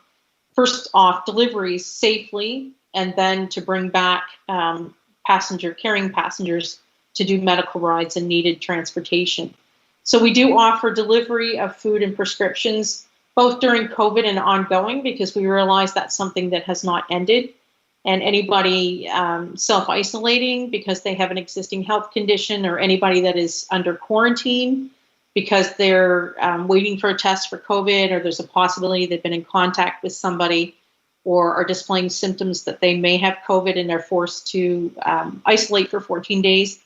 first off, deliveries safely, and then to bring back carrying passengers to do medical rides and needed transportation. So we do offer delivery of food and prescriptions, both during COVID and ongoing, because we realize that's something that has not ended. And anybody self-isolating because they have an existing health condition, or anybody that is under quarantine because they're waiting for a test for COVID, or there's a possibility they've been in contact with somebody or are displaying symptoms that they may have COVID and they're forced to isolate for 14 days,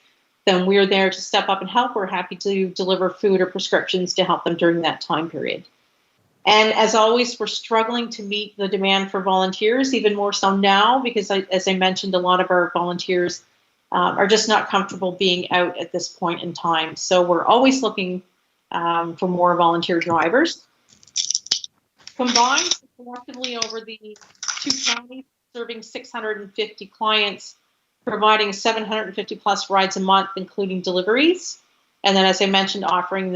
then we're there to step up and help. We're happy to deliver food or prescriptions to help them during that time period. And as always, we're struggling to meet the demand for volunteers, even more so now, because as I mentioned, a lot of our volunteers are just not comfortable being out at this point in time. So we're always looking for more volunteer drivers. Combined, collectively over the 2 counties, serving 650 clients, providing 750 plus rides a month, including deliveries. And then, as I mentioned, offering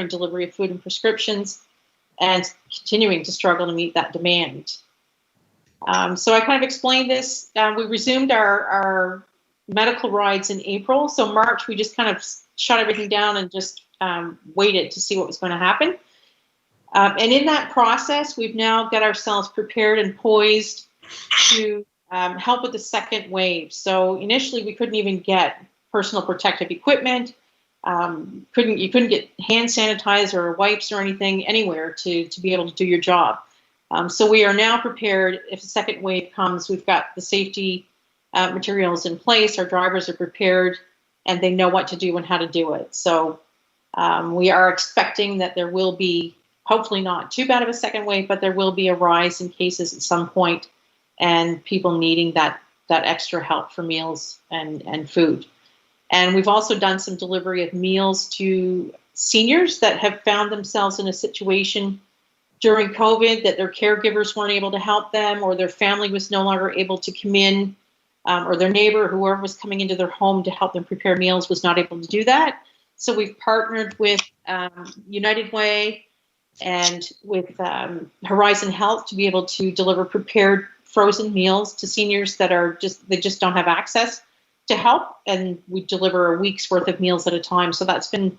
delivery of food and prescriptions, and continuing to struggle to meet that demand. So I kind of explained this. We resumed our medical rides in April. So March, we just kind of shut everything down and just waited to see what was going to happen. And in that process, we've now got ourselves prepared and poised to help with the second wave. So initially, we couldn't even get personal protective equipment. You couldn't get hand sanitizer or wipes or anything anywhere to be able to do your job. So we are now prepared. If the second wave comes, we've got the safety materials in place. Our drivers are prepared and they know what to do and how to do it. So we are expecting that there will be, hopefully not too bad of a second wave, but there will be a rise in cases at some point and people needing that extra help for meals and food. And we've also done some delivery of meals to seniors that have found themselves in a situation during COVID that their caregivers weren't able to help them, or their family was no longer able to come in, or their neighbor, whoever was coming into their home to help them prepare meals, was not able to do that. So we've partnered with United Way and with Horizon Health to be able to deliver prepared frozen meals to seniors that they just don't have access to help, and we deliver a week's worth of meals at a time. So that's been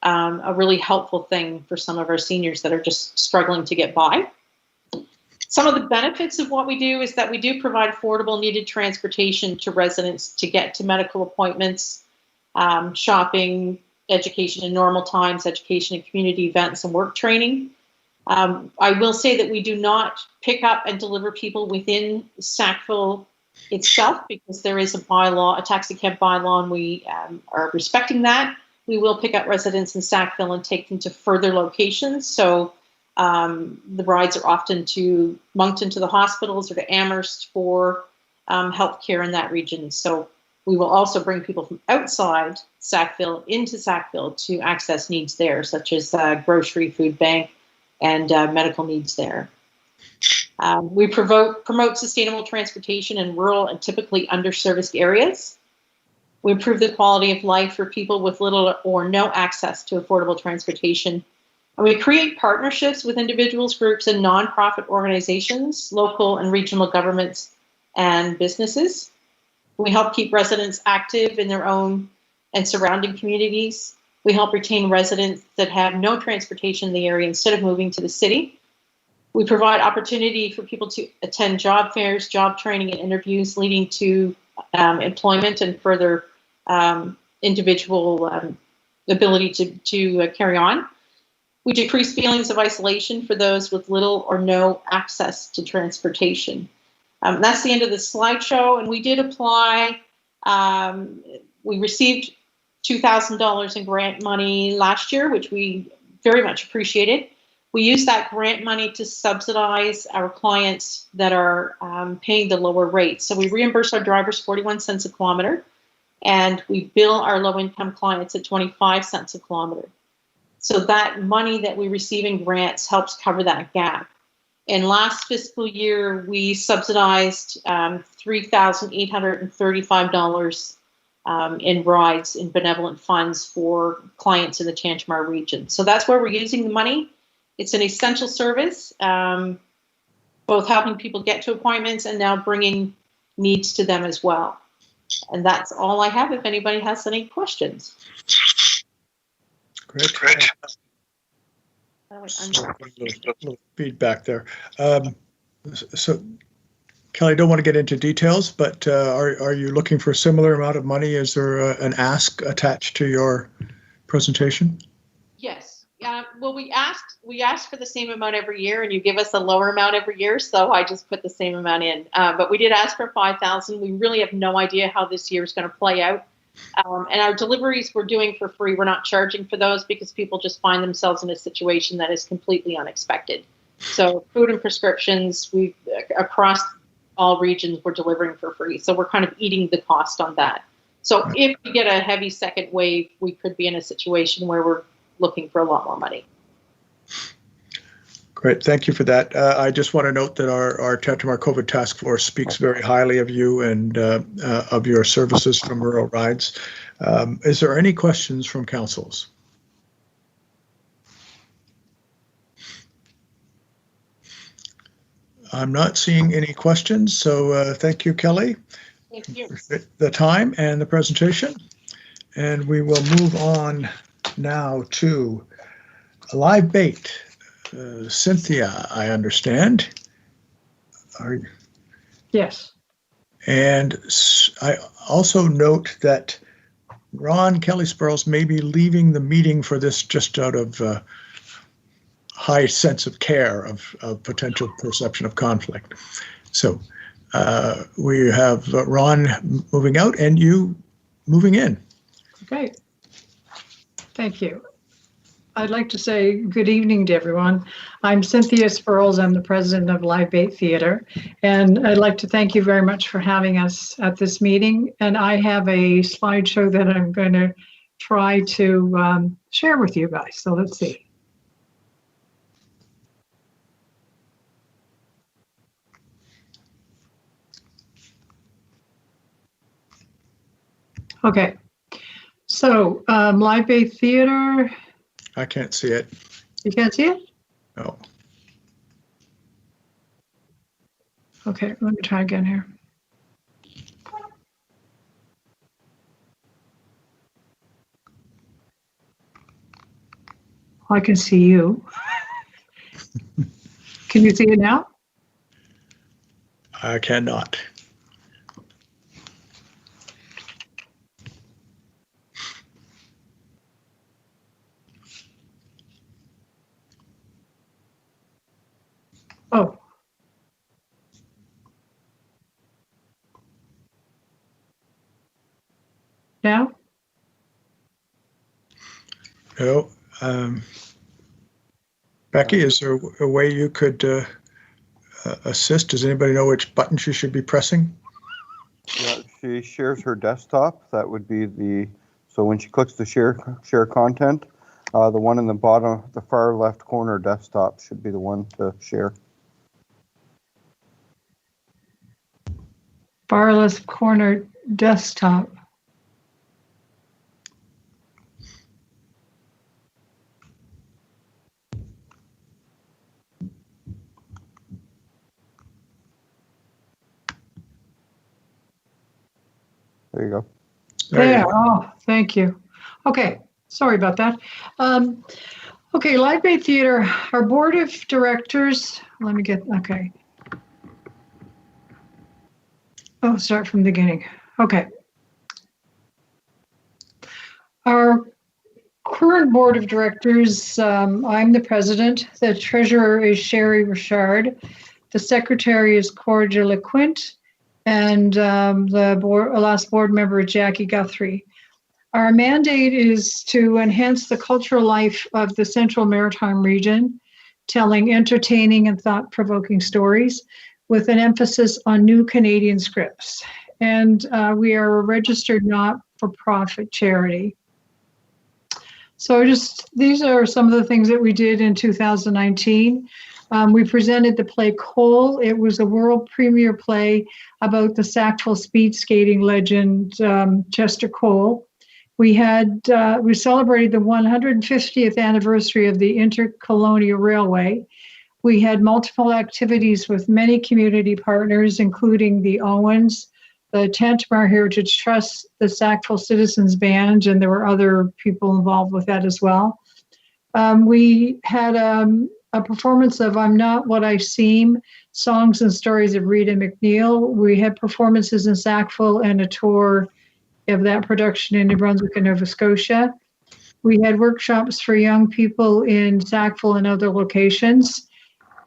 a really helpful thing for some of our seniors that are just struggling to get by. Some of the benefits of what we do is that we do provide affordable, needed transportation to residents to get to medical appointments, shopping, education in normal times, education and community events, and work training. I will say that we do not pick up and deliver people within Sackville itself, because there is a bylaw, a taxi cab bylaw, and we are respecting that. We will pick up residents in Sackville and take them to further locations. So the rides are often to Moncton, to the hospitals, or to Amherst for healthcare in that region. So we will also bring people from outside Sackville into Sackville to access needs there, such as grocery, food bank, and medical needs there. We promote sustainable transportation in rural and typically underserviced areas. We improve the quality of life for people with little or no access to affordable transportation. And we create partnerships with individuals, groups, and nonprofit organizations, local and regional governments, and businesses. We help keep residents active in their own and surrounding communities. We help retain residents that have no transportation in the area instead of moving to the city. We provide opportunity for people to attend job fairs, job training, and interviews, leading to employment and further individual ability to carry on. We decrease feelings of isolation for those with little or no access to transportation. That's the end of the slideshow, and we did apply. We received $2,000 in grant money last year, which we very much appreciated. We use that grant money to subsidize our clients that are paying the lower rates. So we reimburse our drivers 41 cents a kilometer, and we bill our low-income clients at 25 cents a kilometer. So that money that we receive in grants helps cover that gap. In last fiscal year, we subsidized $3,835 in rides in benevolent funds for clients in the Tantramar region. So that's where we're using the money. It's an essential service, both helping people get to appointments and now bringing needs to them as well. And that's all I have if anybody has any questions. Great. A little feedback there. So, Kelly, I don't want to get into details, but are you looking for a similar amount of money? Is there an ask attached to your presentation? Yes. Well, we asked for the same amount every year, and you give us a lower amount every year, so I just put the same amount in. But we did ask for 5,000. We really have no idea how this year is going to play out. And our deliveries we're doing for free. We're not charging for those because people just find themselves in a situation that is completely unexpected. So food and prescriptions, we across all regions, we're delivering for free. So we're kind of eating the cost on that. So if we get a heavy second wave, we could be in a situation where we're looking for a lot more money. Great, thank you for that. I just want to note that our Tantramar COVID Task Force speaks very highly of you and of your services from Rural Rides. Is there any questions from councils? I'm not seeing any questions, so thank you, Kelly. Thank you. The time and the presentation. And we will move on now to live bait. Cynthia, I understand. Yes. And I also note that Ron Kelly Sparrows may be leaving the meeting for this just out of high sense of care of potential perception of conflict. So we have Ron moving out and you moving in. Okay. Thank you. I'd like to say good evening to everyone. I'm Cynthia Sparrows. I'm the president of Live Bait Theater. And I'd like to thank you very much for having us at this meeting. And I have a slideshow that I'm going to try to share with you guys. So let's see. Okay. So Live Bait Theater. I can't see it. You can't see it? No. Okay, let me try again here. I can see you. Can you see it now? I cannot. Oh. Now? No. Becky, is there a way you could assist? Does anybody know which button she should be pressing? Yeah, she shares her desktop. That would be the, so when she clicks the share content, the one in the bottom, the far left corner desktop should be the one to share. Far left corner desktop. There you go. There. Oh, thank you. Okay. Sorry about that. Okay, Live Bait Theater, our board of directors, let me get, okay. Oh, start from the beginning. Okay. Our current board of directors, I'm the president. The treasurer is Sherry Richard. The secretary is Cordia LeQuint. And the last board member is Jackie Guthrie. Our mandate is to enhance the cultural life of the Central Maritime region, telling entertaining and thought-provoking stories with an emphasis on new Canadian scripts. And we are a registered not-for-profit charity. So these are some of the things that we did in 2019. We presented the play Cole. It was a world premiere play about the Sackville speed skating legend, Chester Cole. We celebrated the 150th anniversary of the Intercolonial Railway. We had multiple activities with many community partners, including the Owens, the Tantramar Heritage Trust, the Sackville Citizens Band, and there were other people involved with that as well. We had a performance of I'm Not What I Seem, Songs and Stories of Rita McNeil. We had performances in Sackville and a tour of that production in New Brunswick and Nova Scotia. We had workshops for young people in Sackville and other locations.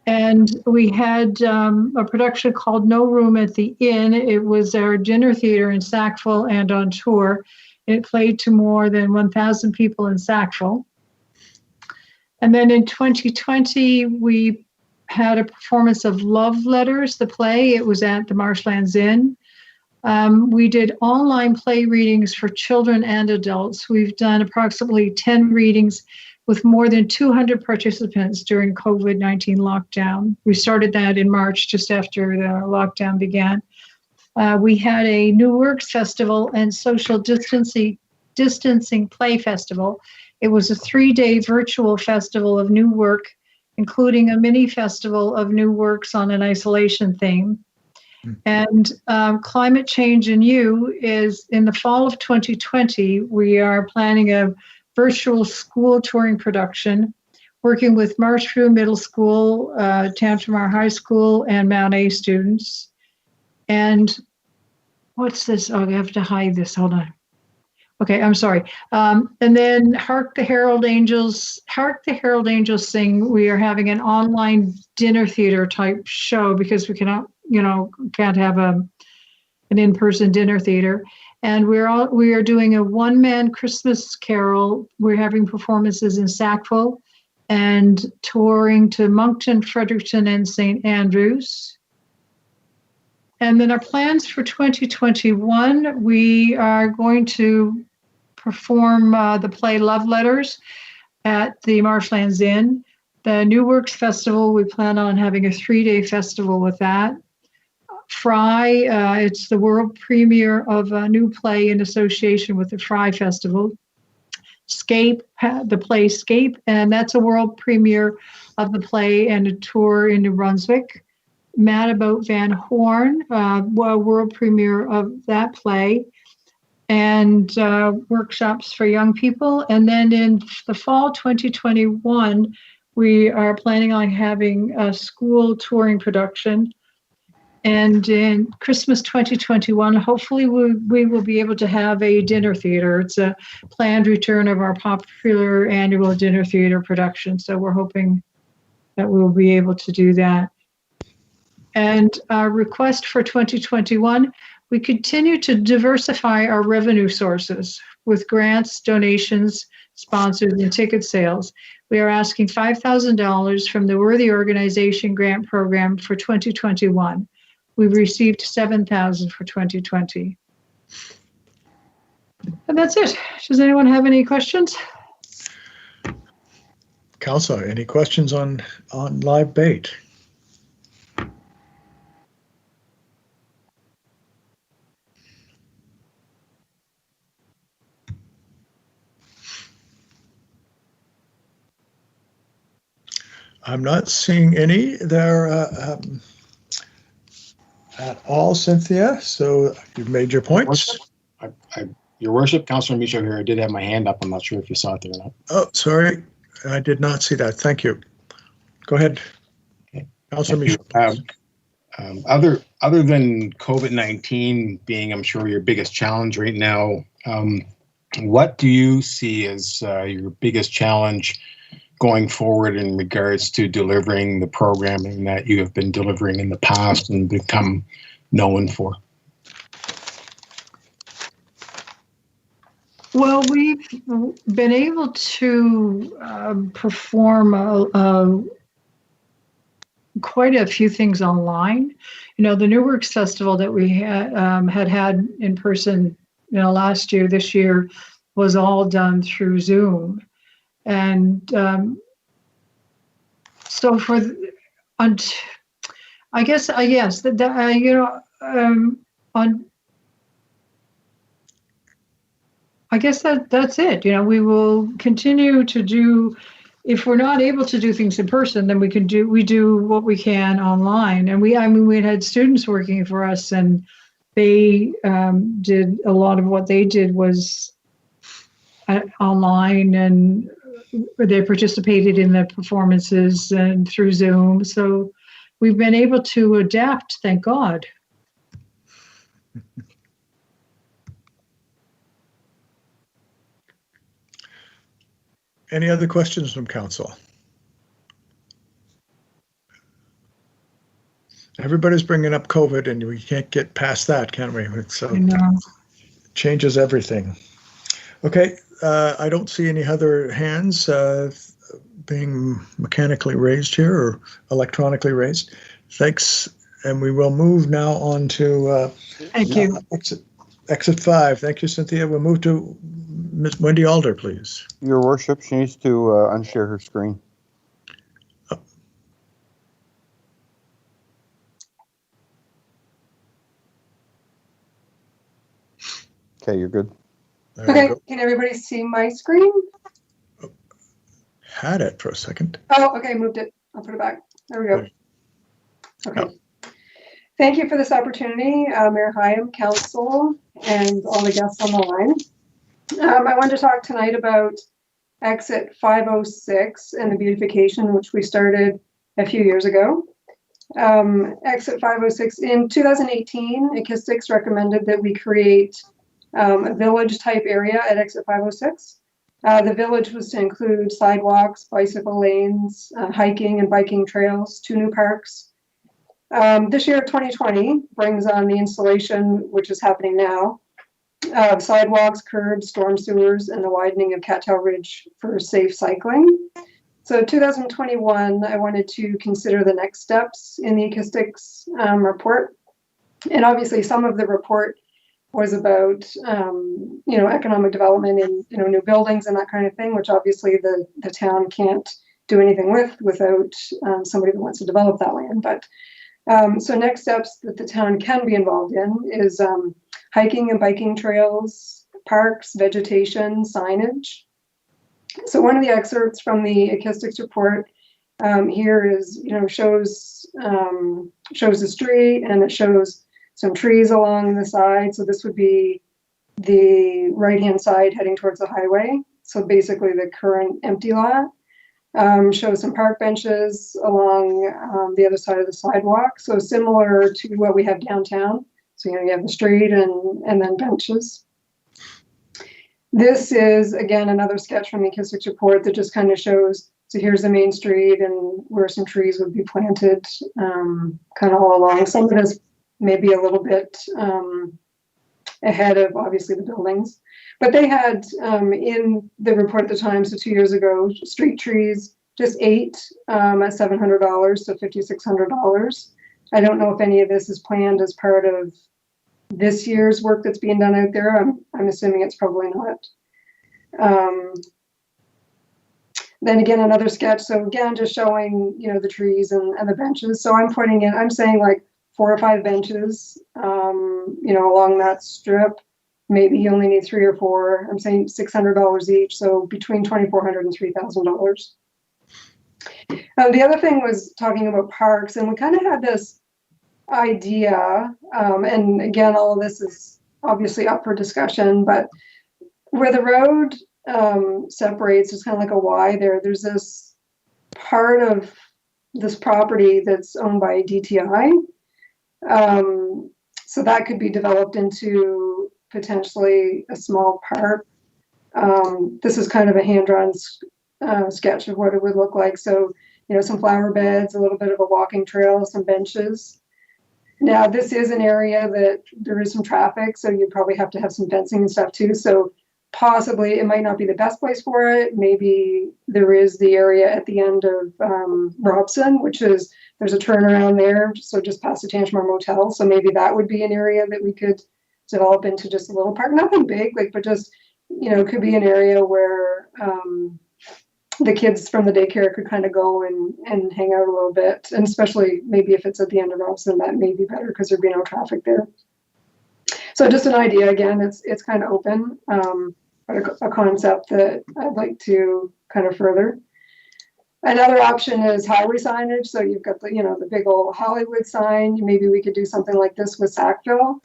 And we had a production called No Room at the Inn. It was our dinner theater in Sackville and on tour. It played to more than 1,000 people in Sackville. And then in 2020, we had a performance of Love Letters, the play. It was at the Marshlands Inn. We did online play readings for children and adults. We've done approximately 10 readings with more than 200 participants during COVID-19 lockdown. We started that in March, just after the lockdown began. We had a New Works Festival and social distancing play festival. It was a 3-day virtual festival of new work, including a mini festival of new works on an isolation theme. And Climate Change and You is in the fall of 2020, we are planning a virtual school touring production, working with Marshview Middle School, Tantramar High School, and Mount A students. And what's this? Oh, I have to hide this. Hold on. Okay, I'm sorry. And then Hark the Herald Angels Sing. We are having an online dinner theater type show because we cannot, can't have an in-person dinner theater. And we are doing a one-man Christmas carol. We're having performances in Sackville and touring to Moncton, Fredericton, and St. Andrews. And then our plans for 2021, we are going to perform the play Love Letters at the Marshlands Inn. The New Works Festival, we plan on having a 3-day festival with that. Fry, it's the world premiere of a new play in association with the Fry Festival. Scape, the play Scape, and that's a world premiere of the play and a tour in New Brunswick. Mad About Van Horn, world premiere of that play, and workshops for young people. And then in the fall 2021, we are planning on having a school touring production. And in Christmas 2021, hopefully we will be able to have a dinner theater. It's a planned return of our popular annual dinner theater production. So we're hoping that we'll be able to do that. And our request for 2021, we continue to diversify our revenue sources with grants, donations, sponsors, and ticket sales. We are asking $5,000 from the Worthy Organization Grant Program for 2021. We've received $7,000 for 2020. And that's it. Does anyone have any questions? Councillor, any questions on live bait? I'm not seeing any there at all, Cynthia. So you've made your points. Your Worship, Councillor Michaud here. I did have my hand up. I'm not sure if you saw it there or not. Oh, sorry. I did not see that. Thank you. Go ahead. Okay. Councillor Michaud. Other than COVID-19 being, I'm sure, your biggest challenge right now, what do you see as your biggest challenge going forward in regards to delivering the programming that you have been delivering in the past and become known for? Well, we've been able to perform quite a few things online. The New Works Festival that we had in person, last year, this year, was all done through Zoom. And so I guess that's it. We will continue to do. If we're not able to do things in person, then we do what we can online. And we had students working for us, and they did a lot of what they did was online, and they participated in the performances and through Zoom. So we've been able to adapt, thank God. Any other questions from council? Everybody's bringing up COVID, and we can't get past that, can we? So I know. changes everything. Okay, I don't see any other hands being mechanically raised here or electronically raised. Thanks, and we will move now on to Thank you. exit 5. Thank you, Cynthia. We'll move to Ms. Wendy Alder, please. Your worship, she needs to unshare her screen. Okay, you're good. There we Okay, go. can everybody see my screen? Had it for a second. Oh, okay, moved it. I'll put it back. There we go. Okay. Thank you for this opportunity, Mayor Hyam, Council, and all the guests on the line. I wanted to talk tonight about exit 506 and the beautification, which we started a few years ago. Exit 506, in 2018, Acoustics recommended that we create a village type area at exit 506. The village was to include sidewalks, bicycle lanes, hiking and biking trails, 2 new parks. This year, 2020, brings on the installation, which is happening now, of sidewalks, curbs, storm sewers, and the widening of Cattail Ridge for safe cycling. So 2021, I wanted to consider the next steps in the acoustics report. And obviously some of the report was about, economic development and, new buildings and that kind of thing, which obviously the town can't do anything without somebody that wants to develop that land. But so next steps that the town can be involved in is hiking and biking trails, parks, vegetation, signage. So one of the excerpts from the acoustics report here is, shows the street, and it shows some trees along the side. So this would be the right-hand side heading towards the highway. So basically the current empty lot. Shows some park benches along the other side of the sidewalk. So similar to what we have downtown. So, you have the street and then benches. This is, again, another sketch from the acoustics report that just kind of shows, so here's the main street and where some trees would be planted kind of all along. Some of it is maybe a little bit ahead of, obviously, the buildings. But they had, in the report at the time, so 2 years ago, street trees, just 8 at $700, so $5,600. I don't know if any of this is planned as part of this year's work that's being done out there. I'm assuming it's probably not. Then again, another sketch. So again, just showing, the trees and the benches. So I'm saying like 4 or 5 benches, along that strip. Maybe you only need 3 or 4. I'm saying $600 each. So between $2,400 and $3,000. The other thing was talking about parks, and we kind of had this idea, and again, all of this is obviously up for discussion, but where the road separates, it's kind of like a Y there. There's this part of this property that's owned by DTI. So that could be developed into potentially a small park. This is kind of a hand-drawn sketch of what it would look like. So, some flower beds, a little bit of a walking trail, some benches. Now, this is an area that there is some traffic, so you'd probably have to have some fencing and stuff too. So possibly it might not be the best place for it. Maybe there is the area at the end of Robson, which is, there's a turnaround there, so just past the Tanchmar Motel. So maybe that would be an area that we could develop into just a little park. Nothing big, but just, it could be an area where the kids from the daycare could kind of go and hang out a little bit. And especially maybe if it's at the end of Robson, that may be better because there'd be no traffic there. So just an idea, again, it's kind of open, but a concept that I'd like to kind of further. Another option is highway signage. So you've got the big old Hollywood sign. Maybe we could do something like this with Sackville.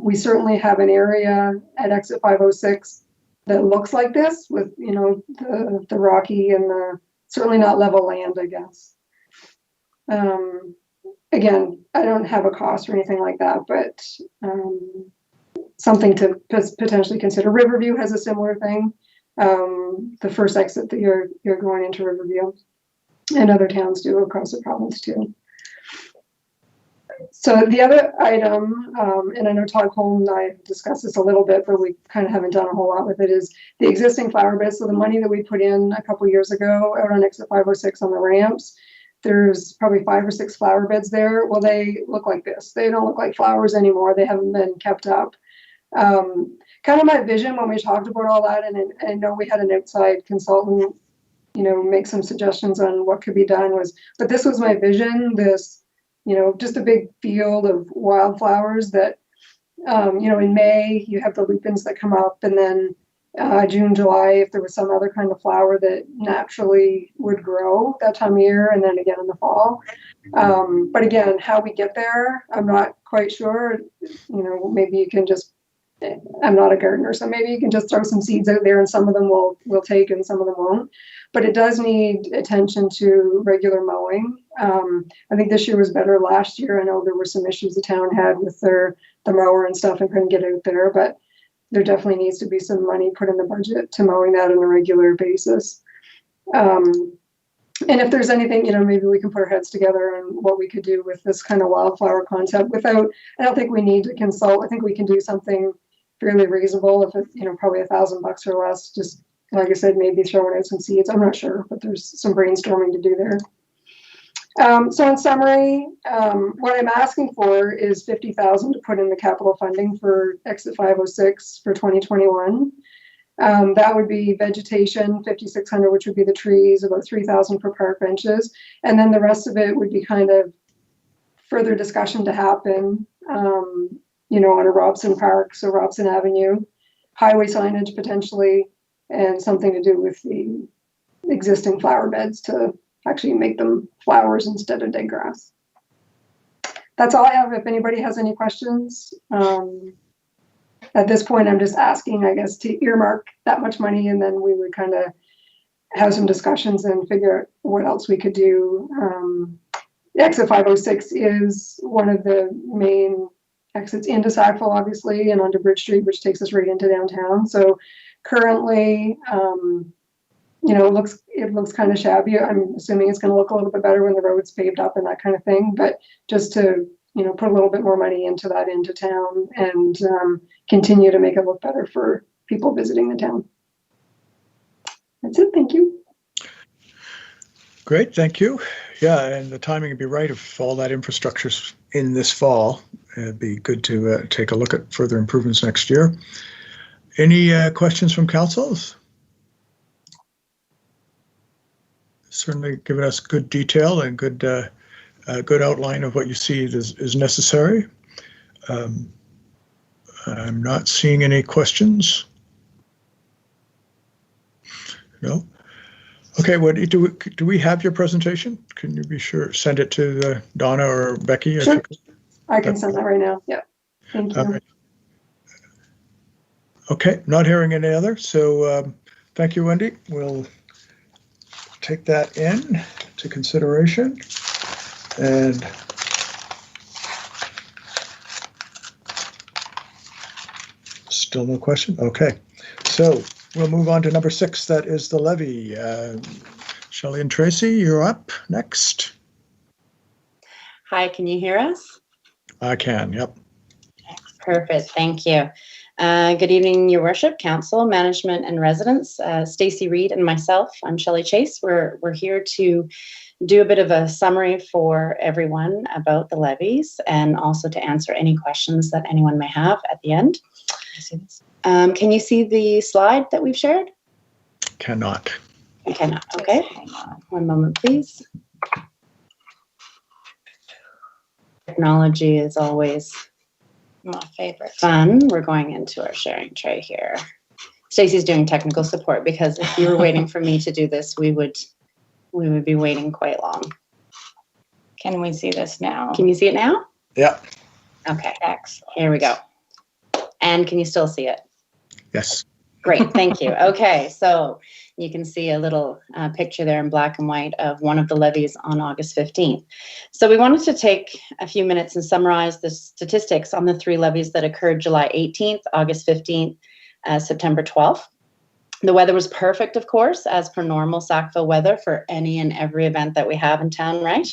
We certainly have an area at exit 506 that looks like this with, the rocky and the certainly not level land, I guess. Again, I don't have a cost or anything like that, but something to potentially consider. Riverview has a similar thing. the first exit that you're going into Riverview, and other towns do across the province too. So the other item, and I know Todd Cole and I discussed this a little bit, but we kind of haven't done a whole lot with it, is the existing flower beds. So the money that we put in a couple years ago out on exit 506 on the ramps, there's probably 5 or 6 flower beds there. Well, they look like this. They don't look like flowers anymore. They haven't been kept up. Kind of my vision when we talked about all that, and I know we had an outside consultant, make some suggestions on what could be done but this was my vision, this, just a big field of wildflowers that, in May you have the lupins that come up, and then June, July, if there was some other kind of flower that naturally would grow that time of year, and then again in the fall. But again, how we get there, I'm not quite sure. Maybe you can just, I'm not a gardener, so maybe you can just throw some seeds out there and some of them will take and some of them won't. But it does need attention to regular mowing. I think this year was better. Last year, I know there were some issues the town had with the mower and stuff and couldn't get out there, but there definitely needs to be some money put in the budget to mowing that on a regular basis. And if there's anything, maybe we can put our heads together on what we could do with this kind of wildflower concept without, I don't think we need to consult. I think we can do something fairly reasonable if it's, probably $1,000 or less. Just like I said, maybe throwing out some seeds. I'm not sure, but there's some brainstorming to do there. So in summary, what I'm asking for is $50,000 to put in the capital funding for exit 506 for 2021. That would be vegetation, 5,600, which would be the trees, about 3,000 for park benches. And then the rest of it would be kind of further discussion to happen, on a Robson Park, so Robson Avenue, highway signage potentially, and something to do with the existing flower beds to actually make them flowers instead of dead grass. That's all I have. If anybody has any questions, at this point, I'm just asking, I guess, to earmark that much money, and then we would kind of have some discussions and figure out what else we could do. Exit 506 is one of the main exits into Sackville, obviously, and onto Bridge Street, which takes us right into downtown. So currently, it looks kind of shabby. I'm assuming it's going to look a little bit better when the road's paved up and that kind of thing. But just to put a little bit more money into that into town and continue to make it look better for people visiting the town. That's it. Thank you. Great, thank you. Yeah, and the timing would be right if all that infrastructure's in this fall. It'd be good to take a look at further improvements next year. Any questions from councils? Certainly given us good detail and good outline of what you see is necessary. I'm not seeing any questions. No. Okay. Do we have your presentation? Can you be sure send it to Donna or Becky? Sure. I can send that right now. Yeah. Thank you. Okay. Not hearing any other. So thank you, Wendy. We'll take that in to consideration. And still no question? Okay. So we'll move on to number 6. That is the levy. Shelley and Tracy, you're up next. Hi, can you hear us? I can, yep. Perfect, thank you. Good evening, Your Worship, Council, Management, and residents. Stacey Reed and myself, I'm Shelley Chase. We're here to do a bit of a summary for everyone about the levies and also to answer any questions that anyone may have at the end. Can you see the slide that we've shared? Cannot. I cannot. Okay. One moment, please. Technology is always my favorite. Fun. We're going into our sharing tray here. Stacey's doing technical support because if you were waiting for me to do this, we would be waiting quite long. Can we see this now? Can you see it now? Yeah. Okay. Excellent. Here we go. And can you still see it? Yes. Great, thank you. Okay, so you can see a little picture there in black and white of one of the levies on August 15th. So we wanted to take a few minutes and summarize the statistics on the 3 levies that occurred July 18th, August 15th, September 12th. The weather was perfect, of course, as per normal Sackville weather for any and every event that we have in town, right?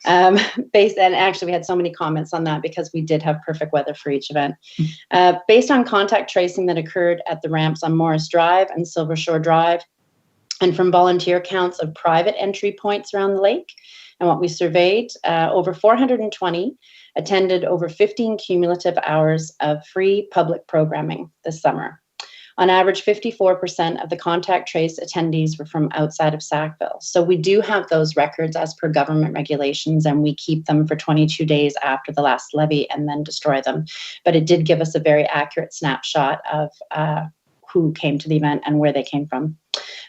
And actually, we had so many comments on that because we did have perfect weather for each event. Based on contact tracing that occurred at the ramps on Morris Drive and Silver Shore Drive, and from volunteer counts of private entry points around the lake, and what we surveyed, over 420 attended over 15 cumulative hours of free public programming this summer. On average, 54% of the contact trace attendees were from outside of Sackville. So we do have those records as per government regulations, and we keep them for 22 days after the last levy and then destroy them. But it did give us a very accurate snapshot of who came to the event and where they came from.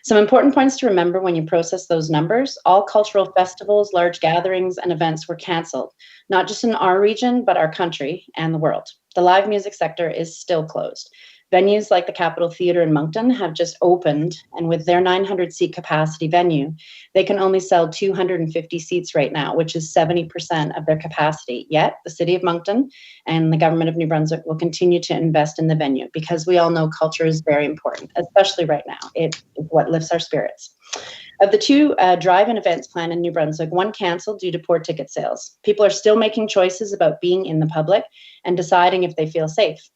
Some important points to remember when you process those numbers: all cultural festivals, large gatherings, and events were canceled, not just in our region, but our country and the world. The live music sector is still closed. Venues like the Capitol Theatre in Moncton have just opened, and with their 900-seat capacity venue, they can only sell 250 seats right now, which is 70% of their capacity. Yet, the City of Moncton and the Government of New Brunswick will continue to invest in the venue because we all know culture is very important, especially right now. It's what lifts our spirits. Of the two drive-in events planned in New Brunswick, one canceled due to poor ticket sales. People are still making choices about being in the public and deciding if they feel safe.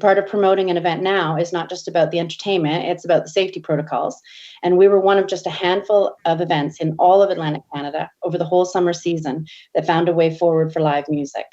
Part of promoting an event now is not just about the entertainment, it's about the safety protocols. And we were one of just a handful of events in all of Atlantic Canada over the whole summer season that found a way forward for live music.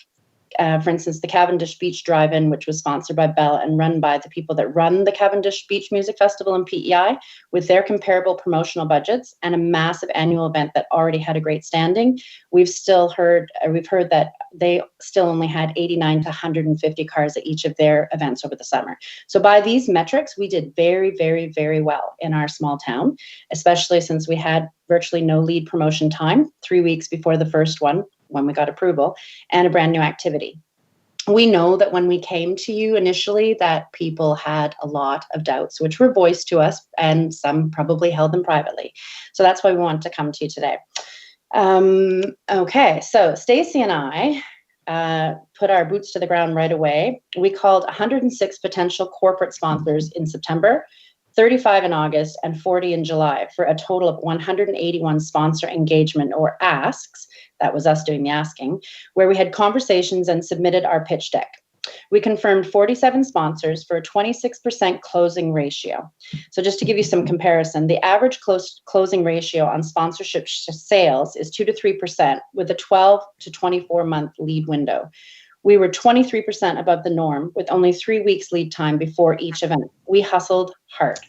For instance, the Cavendish Beach Drive-In, which was sponsored by Bell and run by the people that run the Cavendish Beach Music Festival and PEI, with their comparable promotional budgets and a massive annual event that already had a great standing, we've heard that they still only had 89 to 150 cars at each of their events over the summer. So by these metrics, we did very, very, very well in our small town, especially since we had virtually no lead promotion time, 3 weeks before the first one, when we got approval, and a brand new activity. We know that when we came to you initially that people had a lot of doubts, which were voiced to us, and some probably held them privately. So that's why we wanted to come to you today. Okay, so Stacey and I put our boots to the ground right away. We called 106 potential corporate sponsors in September, 35 in August, and 40 in July, for a total of 181 sponsor engagement or asks. That was us doing the asking, where we had conversations and submitted our pitch deck. We confirmed 47 sponsors for a 26% closing ratio. So just to give you some comparison, the average closing ratio on sponsorship sales is 2 to 3% with a 12 to 24 month lead window. We were 23% above the norm with only 3 weeks lead time before each event. We hustled hard.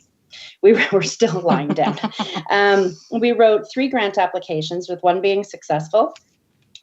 We were still lying down. We wrote 3 grant applications, with 1 being successful.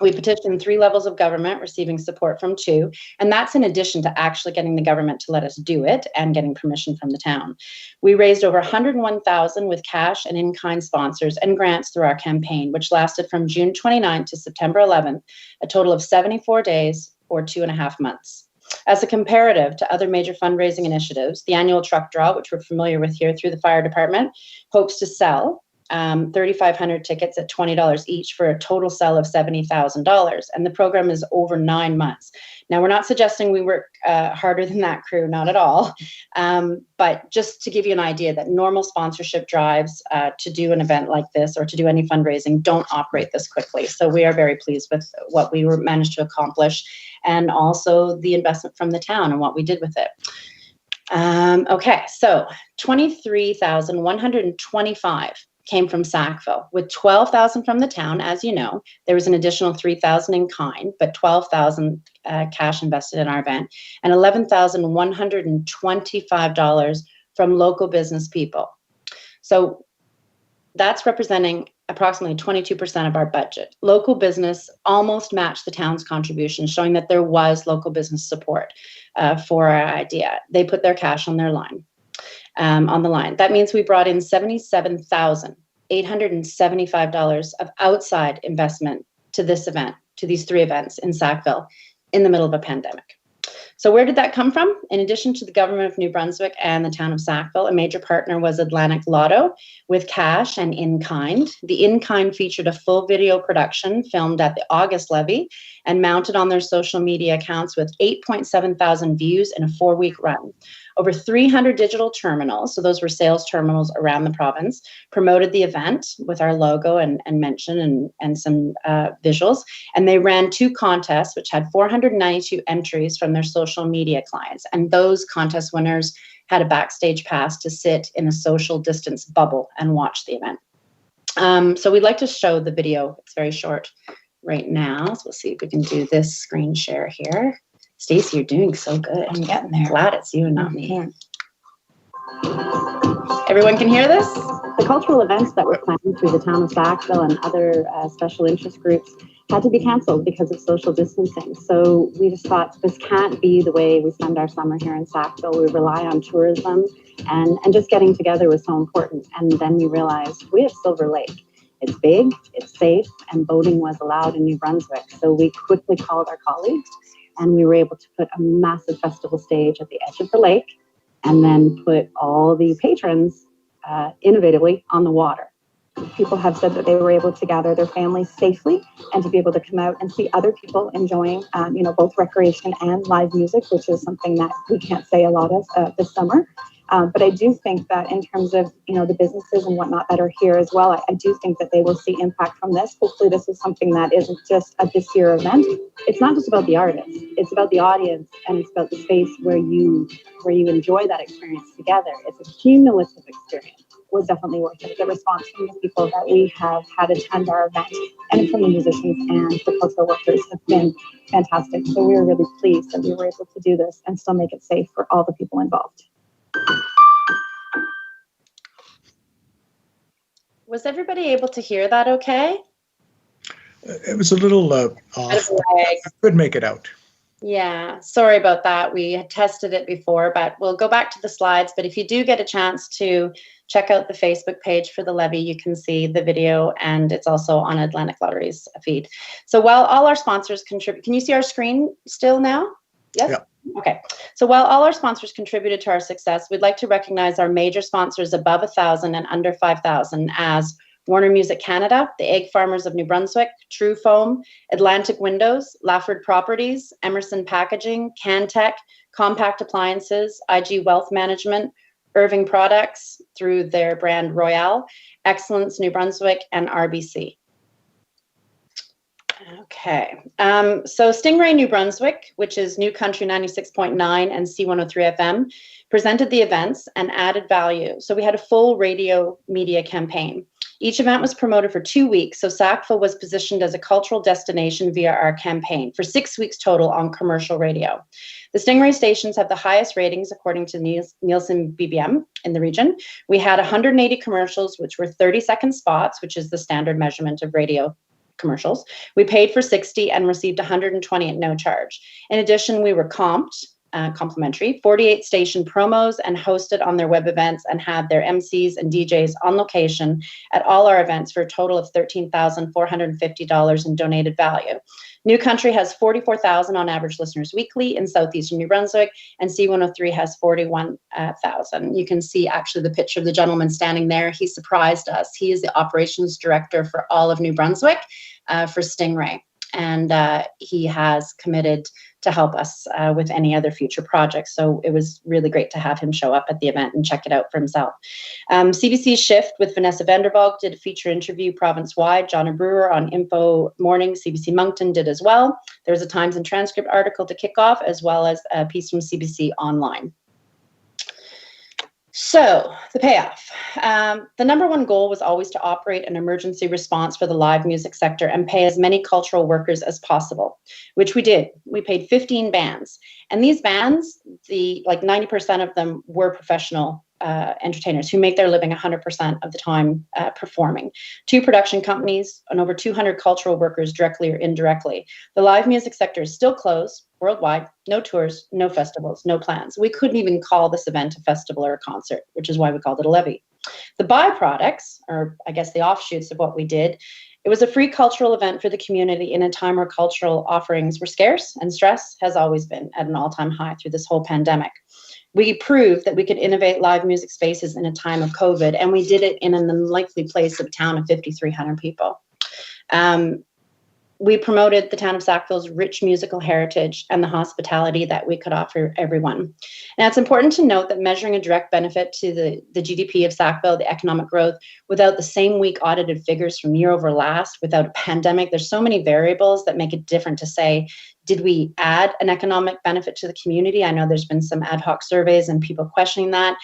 We petitioned 3 levels of government, receiving support from 2. And that's in addition to actually getting the government to let us do it and getting permission from the town. We raised over $101,000 with cash and in-kind sponsors and grants through our campaign, which lasted from June 29th to September 11th, a total of 74 days or 2.5 months. As a comparative to other major fundraising initiatives, the annual truck draw, which we're familiar with here through the fire department, hopes to sell 3,500 tickets at $20 each for a total sell of $70,000. And the program is over 9 months. Now, we're not suggesting we work harder than that crew, not at all. But just to give you an idea that normal sponsorship drives to do an event like this or to do any fundraising don't operate this quickly. So we are very pleased with what we managed to accomplish, and also the investment from the town and what we did with it. Okay, so 23,125 came from Sackville, with 12,000 from the town. As you know, there was an additional 3,000 in kind, but 12,000 cash invested in our event, and $11,125 from local business people. So that's representing approximately 22% of our budget. Local business almost matched the town's contribution, showing that there was local business support for our idea. They put their cash on their line. On the line. That means we brought in $77,875 of outside investment to this event, to these 3 events in Sackville in the middle of a pandemic. So where did that come from? In addition to the Government of New Brunswick and the town of Sackville, a major partner was Atlantic Lotto with cash and in-kind. The in-kind featured a full video production filmed at the August levy and mounted on their social media accounts with 8.7 thousand views in a 4-week run. Over 300 digital terminals, so those were sales terminals around the province, promoted the event with our logo and mention and some visuals. And they ran 2 contests, which had 492 entries from their social media clients. And those contest winners had a backstage pass to sit in a social distance bubble and watch the event. So we'd like to show the video. It's very short right now. So we'll see if we can do this screen share here. Stacey, you're doing so good. I'm getting there. Glad it's you and not me. Everyone can hear this? The cultural events that were planned through the town of Sackville and other special interest groups had to be canceled because of social distancing. So we just thought this can't be the way we spend our summer here in Sackville. We rely on tourism and just getting together was so important. And then we realized we have Silver Lake. It's big, it's safe, and boating was allowed in New Brunswick. So we quickly called our colleagues and we were able to put a massive festival stage at the edge of the lake and then put all the patrons innovatively on the water. People have said that they were able to gather their families safely and to be able to come out and see other people enjoying, both recreation and live music, which is something that we can't say a lot of this summer. But I do think that in terms of, the businesses and whatnot that are here as well, I do think that they will see impact from this. Hopefully this is something that isn't just a this year event. It's not just about the artists, it's about the audience and it's about the space where you enjoy that experience together. It's a cumulative experience. It was definitely worth it. The response from the people that we have had attend our event and from the musicians and the cultural workers have been fantastic. So we were really pleased that we were able to do this and still make it safe for all the people involved. Was everybody able to hear that okay? It was a little off. I could make it out. Yeah, sorry about that. We had tested it before, but we'll go back to the slides. But if you do get a chance to check out the Facebook page for the levy, you can see the video and it's also on Atlantic Lottery's feed. So while all our sponsors contribute, can you see our screen still now? Yes? Yeah. Okay. So while all our sponsors contributed to our success, we'd like to recognize our major sponsors above 1,000 and under 5,000 as Warner Music Canada, the Egg Farmers of New Brunswick, True Foam, Atlantic Windows, Lafford Properties, Emerson Packaging, Cantech, Compact Appliances, IG Wealth Management, Irving Products through their brand Royale, Excellence New Brunswick, and RBC. Okay, so Stingray New Brunswick, which is New Country 96.9 and C103 FM, presented the events and added value. So we had a full radio media campaign. Each event was promoted for 2 weeks, so Sackville was positioned as a cultural destination via our campaign for 6 weeks total on commercial radio. The Stingray stations have the highest ratings according to Nielsen BBM in the region. We had 180 commercials, which were 30-second spots, which is the standard measurement of radio commercials. We paid for 60 and received 120 at no charge. In addition, we were comped, complimentary, 48 station promos and hosted on their web events and had their MCs and DJs on location at all our events for a total of $13,450 in donated value. New Country has 44,000 on average listeners weekly in southeastern New Brunswick, and C103 has 41,000. You can see actually the picture of the gentleman standing there. He surprised us. He is the operations director for all of New Brunswick for Stingray, and he has committed to help us with any other future projects. So it was really great to have him show up at the event and check it out for himself. CBC Shift with Vanessa Vandervalk did a feature interview province-wide. John Brewer on Info Morning, CBC Moncton did as well. There's a Times and Transcript article to kick off, as well as a piece from CBC Online. So the payoff. The number one goal was always to operate an emergency response for the live music sector and pay as many cultural workers as possible, which we did. We paid 15 bands. And these bands, like 90% of them were professional entertainers who make their living 100% of the time performing. 2 production companies and over 200 cultural workers directly or indirectly. The live music sector is still closed worldwide, no tours, no festivals, no plans. We couldn't even call this event a festival or a concert, which is why we called it a levy. The byproducts, or I guess the offshoots of what we did, it was a free cultural event for the community in a time where cultural offerings were scarce and stress has always been at an all-time high through this whole pandemic. We proved that we could innovate live music spaces in a time of COVID, and we did it in an unlikely place of a town of 5,300 people. We promoted the town of Sackville's rich musical heritage and the hospitality that we could offer everyone. Now, it's important to note that measuring a direct benefit to the GDP of Sackville, the economic growth, without the same week audited figures from year over last, without a pandemic, there's so many variables that make it different to say, did we add an economic benefit to the community? I know there's been some ad hoc surveys and people questioning that.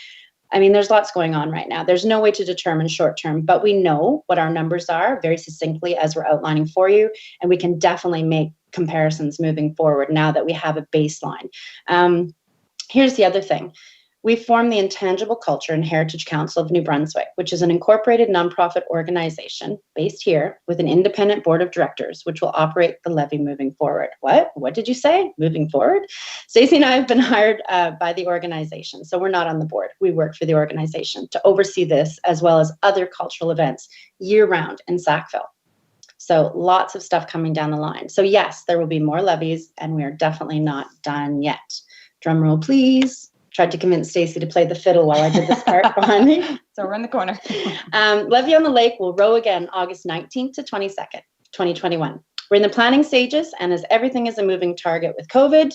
I mean, there's lots going on right now. There's no way to determine short term, but we know what our numbers are very succinctly as we're outlining for you, and we can definitely make comparisons moving forward now that we have a baseline. Here's the other thing. We formed the Intangible Culture and Heritage Council of New Brunswick, which is an incorporated nonprofit organization based here with an independent board of directors, which will operate the levy moving forward. What did you say? Moving forward? Stacey and I have been hired by the organization, so we're not on the board. We work for the organization to oversee this as well as other cultural events year-round in Sackville. So lots of stuff coming down the line. So yes, there will be more levies, and we are definitely not done yet. Drum roll, please. Tried to convince Stacey to play the fiddle while I did this part behind me. So we're in the corner. Levy on the Lake will row again August 19th to 22nd, 2021. We're in the planning stages, and as everything is a moving target with COVID,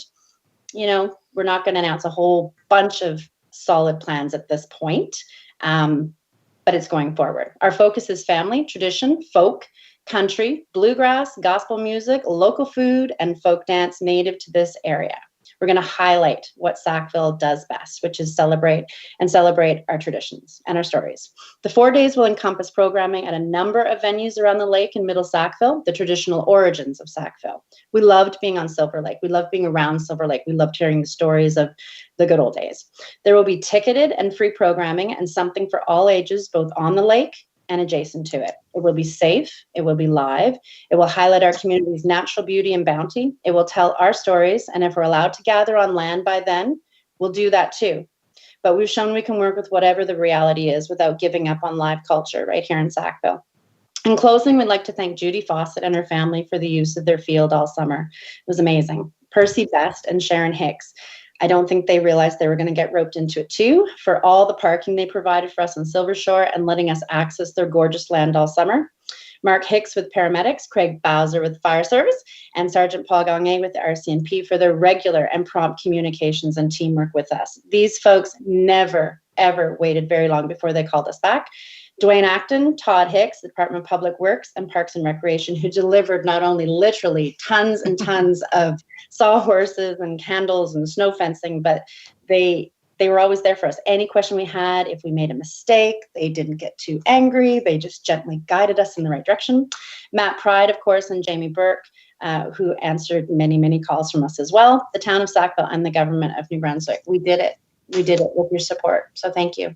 you know, we're not going to announce a whole bunch of solid plans at this point, but it's going forward. Our focus is family, tradition, folk, country, bluegrass, gospel music, local food, and folk dance native to this area. We're going to highlight what Sackville does best, which is celebrate our traditions and our stories. The 4 days will encompass programming at a number of venues around the lake in Middle Sackville, the traditional origins of Sackville. We loved being on Silver Lake. We loved being around Silver Lake. We loved hearing the stories of the good old days. There will be ticketed and free programming and something for all ages, both on the lake and adjacent to it. It will be safe. It will be live. It will highlight our community's natural beauty and bounty. It will tell our stories. And if we're allowed to gather on land by then, we'll do that too. But we've shown we can work with whatever the reality is without giving up on live culture right here in Sackville. In closing, we'd like to thank Judy Fawcett and her family for the use of their field all summer. It was amazing. Percy Best and Sharon Hicks. I don't think they realized they were going to get roped into it too, for all the parking they provided for us on Silver Shore and letting us access their gorgeous land all summer. Mark Hicks with paramedics, Craig Bowser with fire service, and Sergeant Paul Gagné with the RCMP for their regular and prompt communications and teamwork with us. These folks never, ever waited very long before they called us back. Dwayne Acton, Todd Hicks, the Department of Public Works and Parks and Recreation, who delivered not only literally tons and tons of sawhorses and candles and snow fencing, but they were always there for us. Any question we had, if we made a mistake, they didn't get too angry. They just gently guided us in the right direction. Matt Pride, of course, and Jamie Burke, who answered many, many calls from us as well. The town of Sackville and the government of New Brunswick. We did it. We did it with your support. So thank you.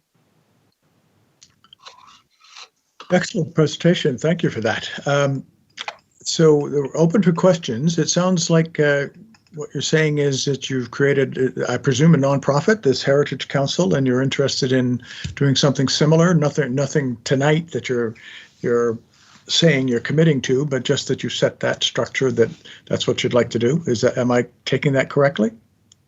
Excellent presentation. Thank you for that. So we're open to questions. It sounds like what you're saying is that you've created, I presume, a nonprofit, this Heritage Council, and you're interested in doing something similar. Nothing tonight that you're saying you're committing to, but just that you set that structure, that's what you'd like to do. Am I taking that correctly?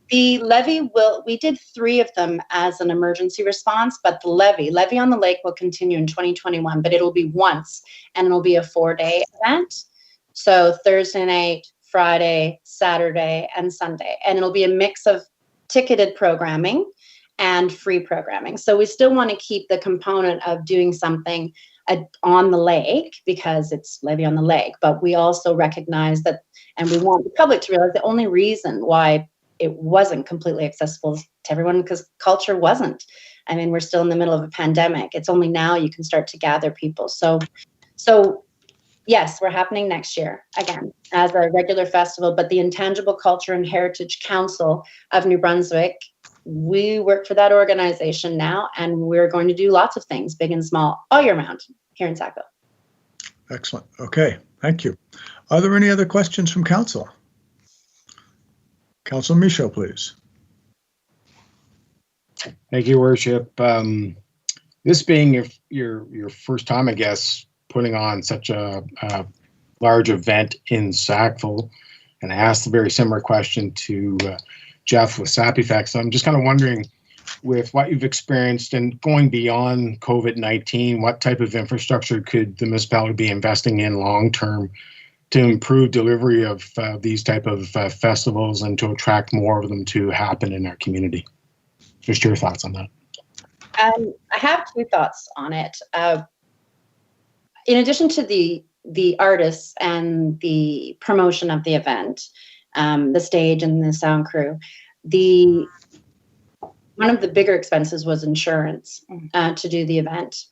The levy we did 3 of them as an emergency response, but the levy on the lake will continue in 2021, but it'll be once, and it'll be a 4-day event. So Thursday night, Friday, Saturday, and Sunday. And it'll be a mix of ticketed programming and free programming. So we still want to keep the component of doing something on the lake because it's levy on the lake, but we also recognize that, and we want the public to realize the only reason why it wasn't completely accessible to everyone because culture wasn't. I mean, we're still in the middle of a pandemic. It's only now you can start to gather people. So yes, we're happening next year again as a regular festival, but the Intangible Culture and Heritage Council of New Brunswick, we work for that organization now, and we're going to do lots of things, big and small, all year round here in Sackville. Excellent. Okay, thank you. Are there any other questions from council? Councilor Michaud, please. Thank you, Worship. This being your first time, I guess, putting on such a large event in Sackville, and I asked a very similar question to Jeff with Sappy Facts. So I'm just kind of wondering, with what you've experienced and going beyond COVID-19, what type of infrastructure could the municipality be investing in long-term to improve delivery of these type of festivals and to attract more of them to happen in our community. Just your thoughts on that. I have two thoughts on it. In addition to the artists and the promotion of the event, the stage and the sound crew, one of the bigger expenses was insurance to do the event.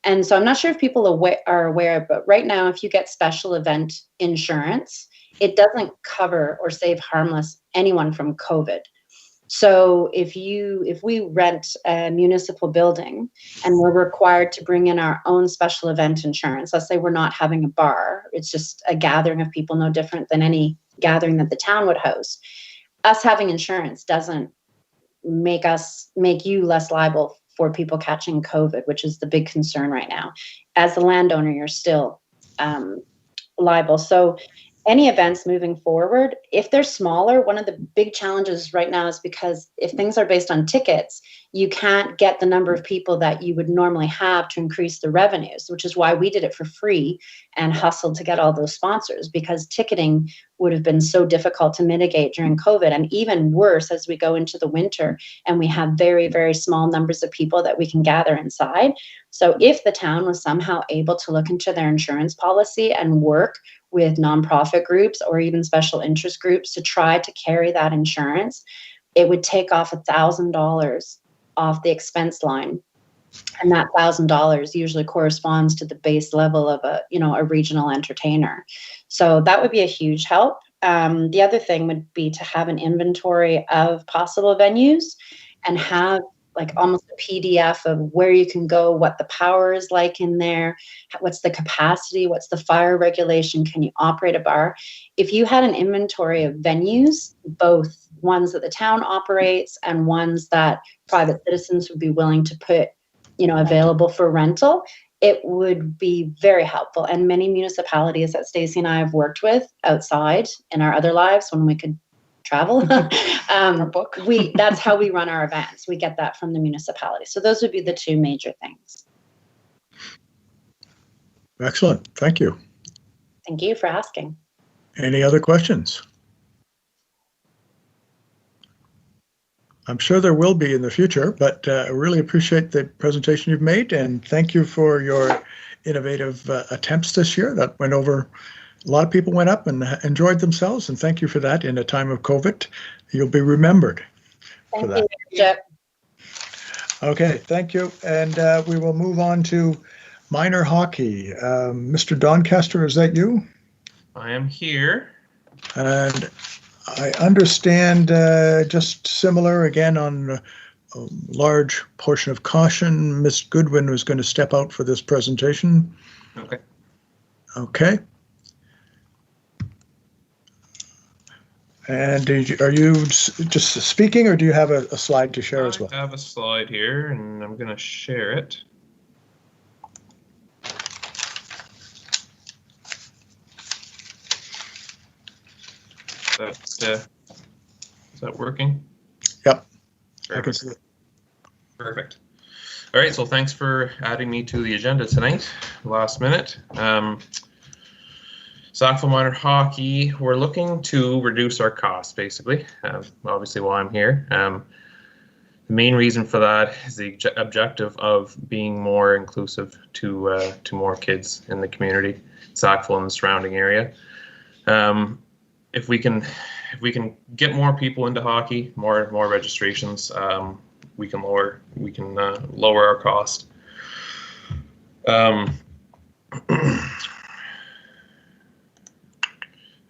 And so I'm not sure if people are aware, but right now, if you get special event insurance, it doesn't cover or save harmless anyone from COVID. So if we rent a municipal building and we're required to bring in our own special event insurance, let's say we're not having a bar, it's just a gathering of people no different than any gathering that the town would host. Us having insurance doesn't make you less liable for people catching COVID, which is the big concern right now. As the landowner, you're still liable. So any events moving forward, if they're smaller, one of the big challenges right now is because if things are based on tickets, you can't get the number of people that you would normally have to increase the revenues, which is why we did it for free and hustled to get all those sponsors, because ticketing would have been so difficult to mitigate during COVID, and even worse as we go into the winter and we have very, very small numbers of people that we can gather inside. So if the town was somehow able to look into their insurance policy and work with nonprofit groups or even special interest groups to try to carry that insurance, it would take off $1,000 off the expense line. And that $1,000 usually corresponds to the base level of a regional entertainer. So that would be a huge help. The other thing would be to have an inventory of possible venues and have like almost a PDF of where you can go, what the power is like in there, what's the capacity, what's the fire regulation, can you operate a bar? If you had an inventory of venues, both ones that the town operates and ones that private citizens would be willing to put, available for rental, it would be very helpful. And many municipalities that Stacey and I have worked with outside in our other lives when we could travel, that's how we run our events. We get that from the municipality. So those would be the two major things. Excellent. Thank you. Thank you for asking. Any other questions? I'm sure there will be in the future, but I really appreciate the presentation you've made, and thank you for your innovative attempts this year that went over. A lot of people went up and enjoyed themselves, and thank you for that in a time of COVID. You'll be remembered for that. Thank you, Jeff. Okay, thank you. And we will move on to minor hockey. Mr. Doncaster, is that you? I am here. And I understand just similar again on a large portion of caution. Ms. Goodwin was going to step out for this presentation. Okay. Okay. And are you just speaking, or do you have a slide to share as well? I have a slide here, and I'm going to share it. Is that working? Yep. Perfect. I can see it. Perfect. All right, so thanks for adding me to the agenda tonight, last minute. Sackville Minor Hockey, we're looking to reduce our costs, basically, obviously why I'm here. The main reason for that is the objective of being more inclusive to more kids in the community, Sackville and the surrounding area. If we can get more people into hockey, more registrations, we can lower our cost.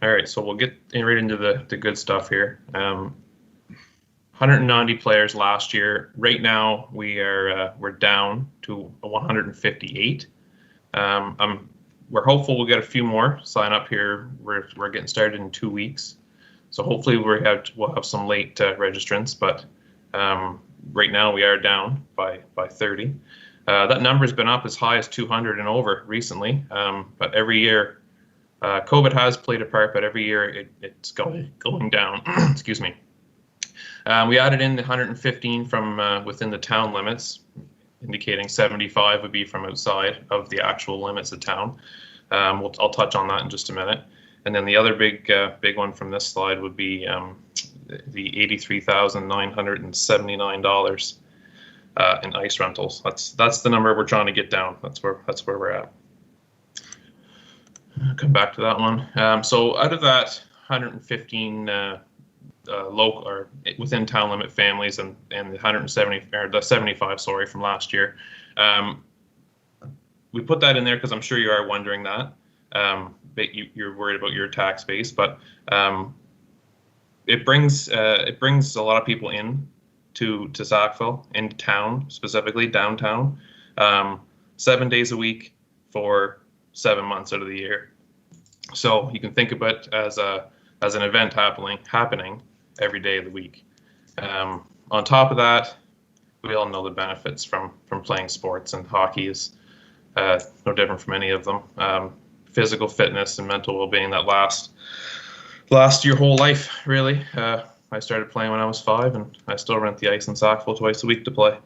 All right, so we'll get right into the good stuff here. 190 players last year. Right now, we're down to 158. We're hopeful we'll get a few more sign up here. We're getting started in 2 weeks, so hopefully we'll have some late registrants. But right now we are down by 30. That number's been up as high as 200 and over recently, but every year. COVID has played a part, but every year it's going down. Excuse me. We added in the 115 from within the town limits, indicating 75 would be from outside of the actual limits of town. I'll touch on that in just a minute. And then the other big one from this slide would be the $83,979 in ice rentals. That's the number we're trying to get down. That's where we're at. I'll come back to that one. So out of that 115 local or within town limit families and the 170 or the 75, sorry, from last year, we put that in there because I'm sure you are wondering that. But you're worried about your tax base, but it brings a lot of people in to Sackville, into town, specifically downtown, 7 days a week for 7 months out of the year. So you can think of it as an event happening every day of the week. On top of that, we all know the benefits from playing sports, and hockey is no different from any of them. Physical fitness and mental well-being that last your whole life, really. I started playing when I was 5, and I still rent the ice in Sackville twice a week to play.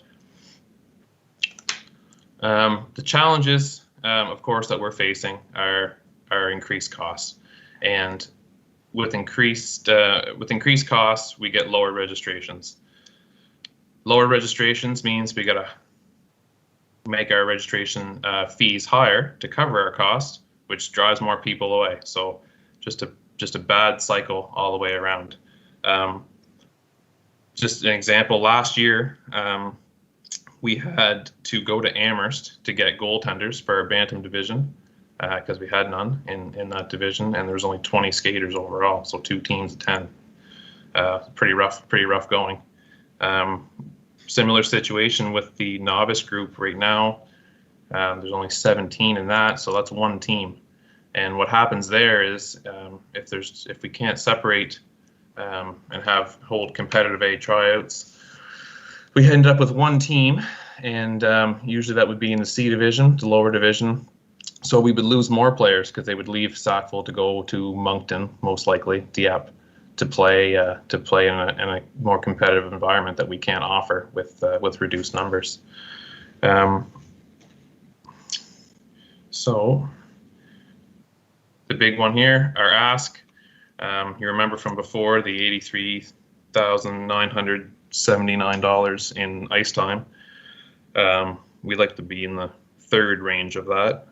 The challenges, of course, that we're facing are increased costs, and with increased costs, we get lower registrations. Lower registrations means we gotta make our registration fees higher to cover our costs, which drives more people away. So just a bad cycle all the way around. Just an example, last year we had to go to Amherst to get goaltenders for our Bantam division because we had none in that division, and there was only 20 skaters overall, so 2 teams of 10. Pretty rough going. Similar situation with the novice group right now. There's only 17 in that, so that's 1 team. And what happens there is if we can't separate and hold competitive A tryouts, we end up with 1 team, and usually that would be in the C division, the lower division. So we would lose more players because they would leave Sackville to go to Moncton, most likely Dieppe, to play in a more competitive environment that we can't offer with reduced numbers. So the big one here, our ask. You remember from before the $83,979 in ice time. We'd like to be in the 3rd range of that,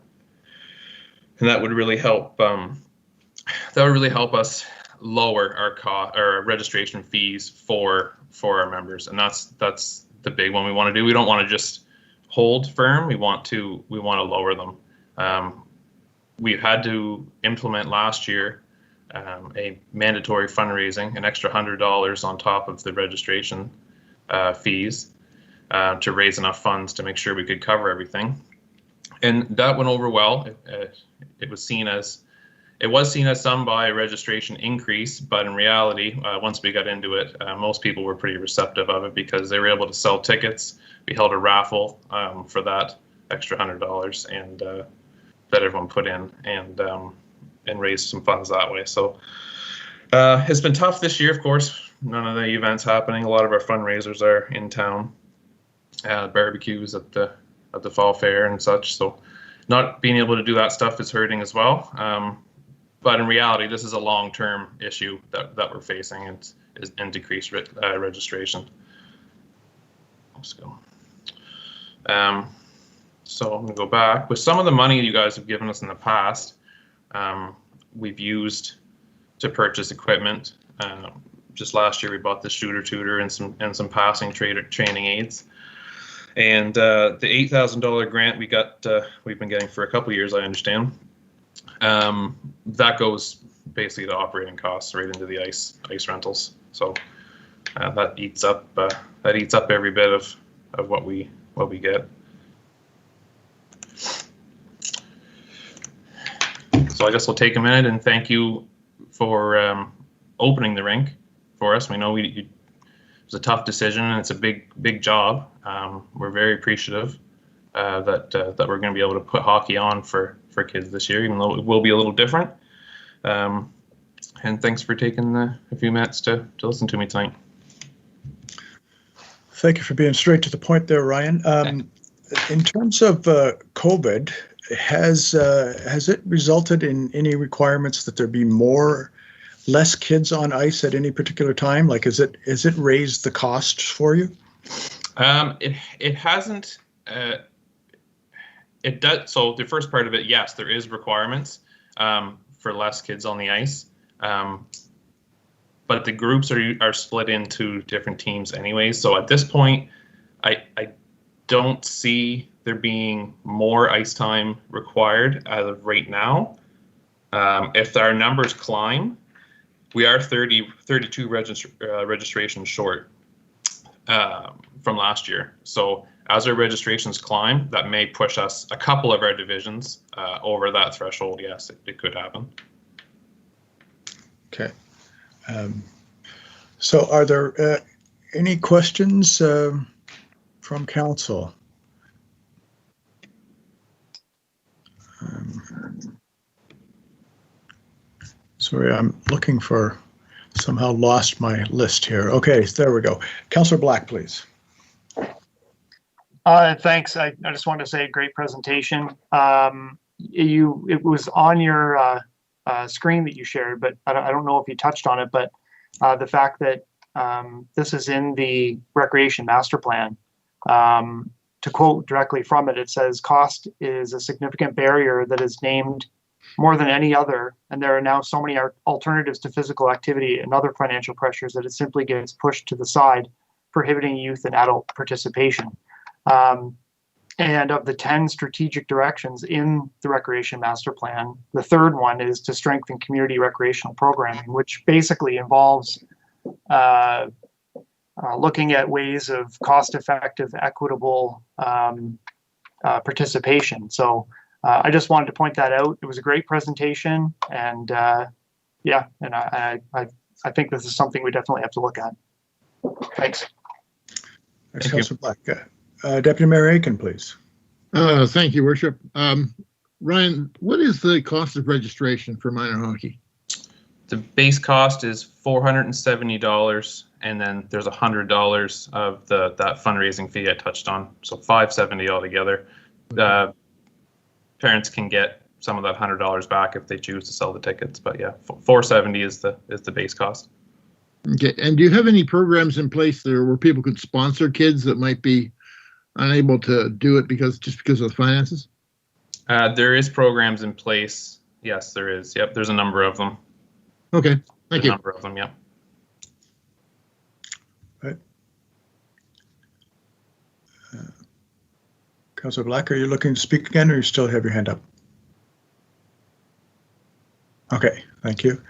and that would really help. Us lower our registration fees for our members, and that's the big one we want to do. We don't want to just hold firm. We want to lower them. We had to implement last year a mandatory fundraising, an extra $100 on top of the registration fees to raise enough funds to make sure we could cover everything, and that went over well. It was seen as some by a registration increase, but in reality, once we got into it, most people were pretty receptive of it because they were able to sell tickets. We held a raffle for that extra $100 and that everyone put in, and raised some funds that way. So it's been tough this year, of course. None of the events happening. A lot of our fundraisers are in town, barbecues at the fall fair and such. So not being able to do that stuff is hurting as well. But in reality, this is a long-term issue that we're facing, and decreased registration. Let's go. So I'm gonna go back. With some of the money you guys have given us in the past, we've used to purchase equipment. Just last year, we bought the shooter tutor and some passing training aids. And the $8,000 grant we've been getting for a couple years, I understand. That goes basically to operating costs right into the ice rentals. So that eats up every bit of what we get. So I guess we'll take a minute and thank you for opening the rink for us. We know it was a tough decision, and it's a big job. We're very appreciative that we're going to be able to put hockey on for kids this year, even though it will be a little different. And thanks for taking a few minutes to listen to me tonight. Thank you for being straight to the point there, Ryan. In terms of COVID, has it resulted in any requirements that there be less kids on ice at any particular time? Like, is it raised the costs for you? It hasn't. It does. So the first part of it, yes, there is requirements for less kids on the ice, but the groups are split into different teams anyways. So at this point, I don't see there being more ice time required as of right now. If our numbers climb, we are 32 registrations short from last year. So as our registrations climb, that may push us a couple of our divisions over that threshold. Yes, it could happen. Okay. So are there any questions from council? Sorry, I'm looking for, somehow lost my list here. Okay, there we go. Councillor Black, please. Thanks. I just wanted to say great presentation. It was on your screen that you shared, but I don't know if you touched on it, but the fact that this is in the recreation master plan. To quote directly from it, it says, "Cost is a significant barrier that is named more than any other, and there are now so many alternatives to physical activity and other financial pressures that it simply gets pushed to the side, prohibiting youth and adult participation." And of the 10 strategic directions in the recreation master plan, the third one is to strengthen community recreational programming, which basically involves looking at ways of cost-effective, equitable participation. So I just wanted to point that out. It was a great presentation, and yeah, and I think this is something we definitely have to look at. Thanks. Thanks, Councillor Black. Deputy Mayor Aiken, please. Thank you, Worship. Ryan, what is the cost of registration for minor hockey? The base cost is $470, and then there's $100 of that fundraising fee I touched on, so $570 altogether. Parents can get some of that $100 back if they choose to sell the tickets, but yeah, $470 is the base cost. Okay, and do you have any programs in place there where people could sponsor kids that might be unable to do it because of the finances? There is programs in place. Yes, there is. Yep, there's a number of them. Okay, thank you. A number of them, yep. Right. Councillor Black, are you looking to speak again, or you still have your hand up? Okay, thank you.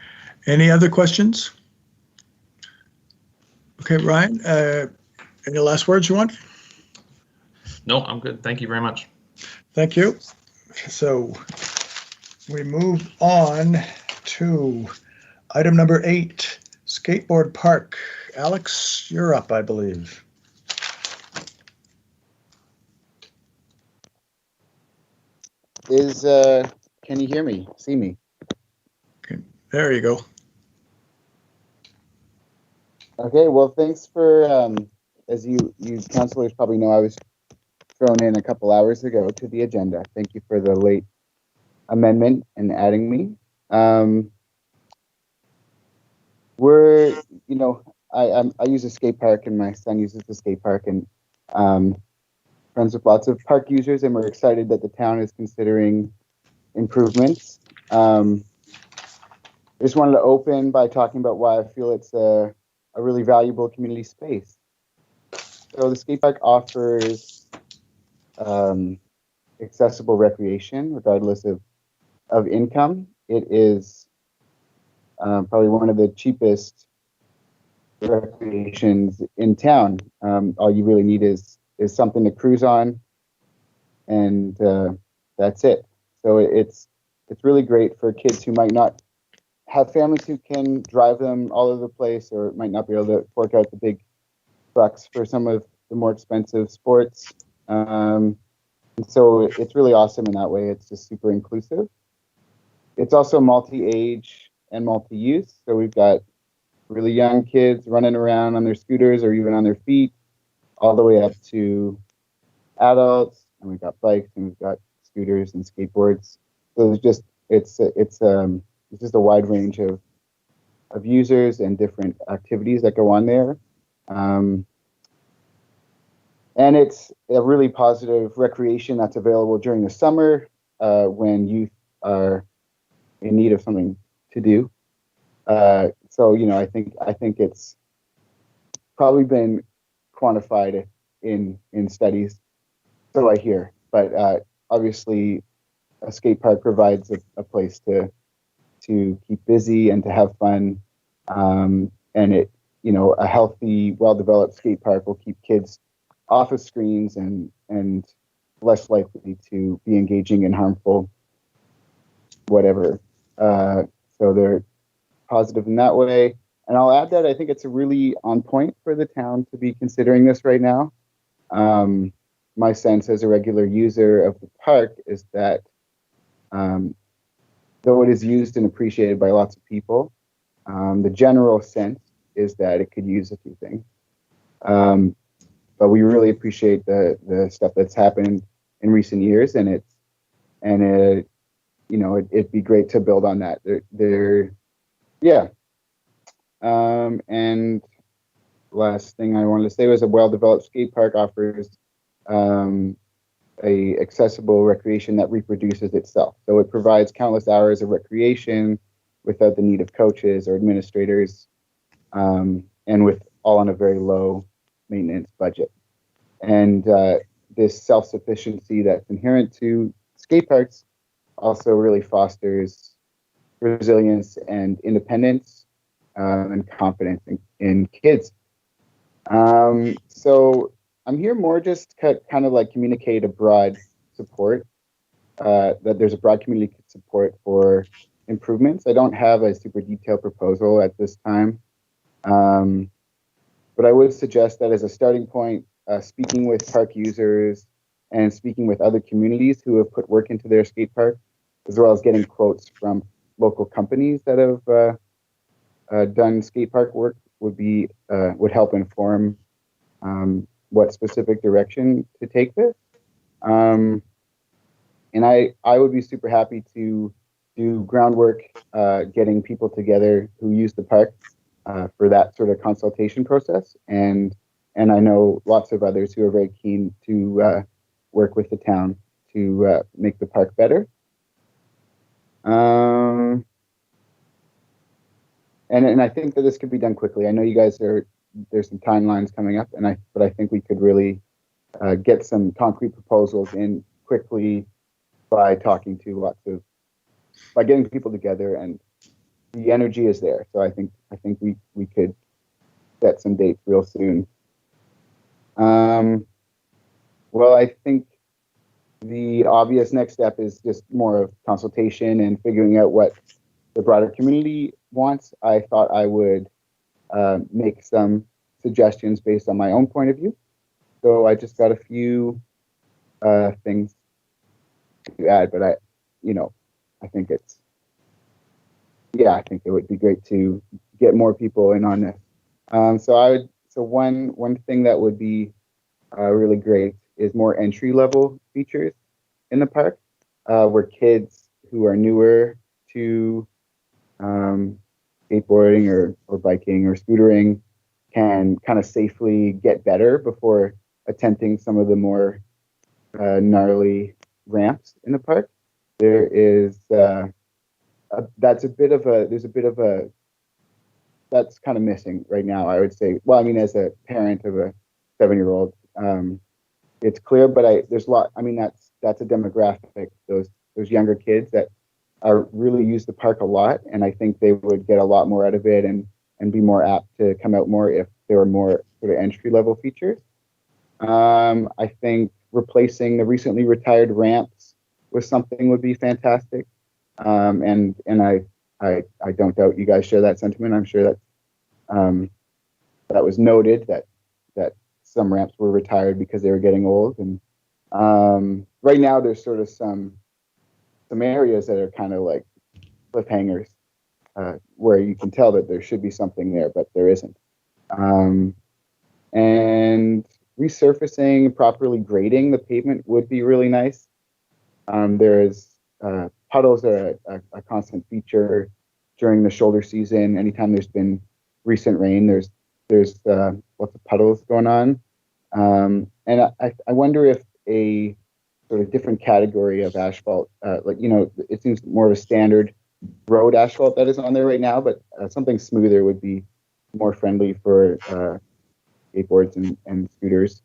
Any other questions? Okay, Ryan, any last words you want? No, I'm good. Thank you very much. Thank you. So we move on to item number 8, skateboard park. Alex, you're up, I believe. Can you hear me, see me? Okay, there you go. Okay, well, thanks for, as you councilors probably know, I was thrown in a couple hours ago to the agenda. Thank you for the late amendment and adding me. I use a skate park, and my son uses the skate park, and friends with lots of park users, and we're excited that the town is considering improvements. I just wanted to open by talking about why I feel it's a really valuable community space. So the skate park offers accessible recreation regardless of income. It is probably one of the cheapest recreations in town. All you really need is something to cruise on, and that's it. So it's really great for kids who might not have families who can drive them all over the place, or might not be able to fork out the big bucks for some of the more expensive sports. And so it's really awesome in that way. It's just super inclusive. It's also multi-age and multi-use. So we've got really young kids running around on their scooters or even on their feet, all the way up to adults. And we've got bikes, and we've got scooters and skateboards. So it's just a wide range of users and different activities that go on there. And it's a really positive recreation that's available during the summer when youth are in need of something to do. So, I think it's probably been quantified in studies, so I hear. But obviously, a skate park provides a place to keep busy and to have fun. And a healthy, well-developed skate park will keep kids off of screens and less likely to be engaging in harmful whatever. So they're positive in that way. And I'll add that I think it's really on point for the town to be considering this right now. My sense as a regular user of the park is that though it is used and appreciated by lots of people, the general sense is that it could use a few things. But we really appreciate the stuff that's happened in recent years, and it'd be great to build on that. And last thing I wanted to say was a well-developed skate park offers a accessible recreation that reproduces itself. So it provides countless hours of recreation without the need of coaches or administrators, and with all on a very low maintenance budget. And this self-sufficiency that's inherent to skate parks also really fosters resilience and independence and confidence in kids. So I'm here more just kind of like communicate a broad support, that there's a broad community support for improvements. I don't have a super detailed proposal at this time, but I would suggest that as a starting point, speaking with park users and speaking with other communities who have put work into their skate park, as well as getting quotes from local companies that have done skate park work would help inform what specific direction to take this. And I would be super happy to do groundwork, getting people together who use the park for that sort of consultation process. And I know lots of others who are very keen to work with the town to make the park better. And I think that this could be done quickly. I know you guys there's some timelines coming up, but I think we could really get some concrete proposals in quickly by talking to by getting people together, and the energy is there. So I think we could set some dates real soon. Well, I think the obvious next step is just more of consultation and figuring out what the broader community wants. I thought I would make some suggestions based on my own point of view. So I just got a few things to add, but I think I think it would be great to get more people in on this. So one thing that would be really great is more entry level features in the park, where kids who are newer to skateboarding or biking or scootering can kind of safely get better before attempting some of the more gnarly ramps in the park. There is that's kind of missing right now, I would say. Well, I mean, as a parent of a 7-year-old, it's clear, but there's a lot. I mean, that's a demographic, those younger kids that really use the park a lot, and I think they would get a lot more out of it and be more apt to come out more if there were more sort of entry level features. I think replacing the recently retired ramps with something would be fantastic. And I don't doubt you guys share that sentiment. I'm sure that was noted that some ramps were retired because they were getting old. And right now there's sort of some areas that are kind of like cliffhangers, where you can tell that there should be something there, but there isn't. And resurfacing, properly grading the pavement would be really nice. There's puddles are a constant feature during the shoulder season. Anytime there's been recent rain, there's lots of puddles going on. And I wonder if a sort of different category of asphalt, like, it seems more of a standard road asphalt that is on there right now, but something smoother would be more friendly for skateboards and scooters.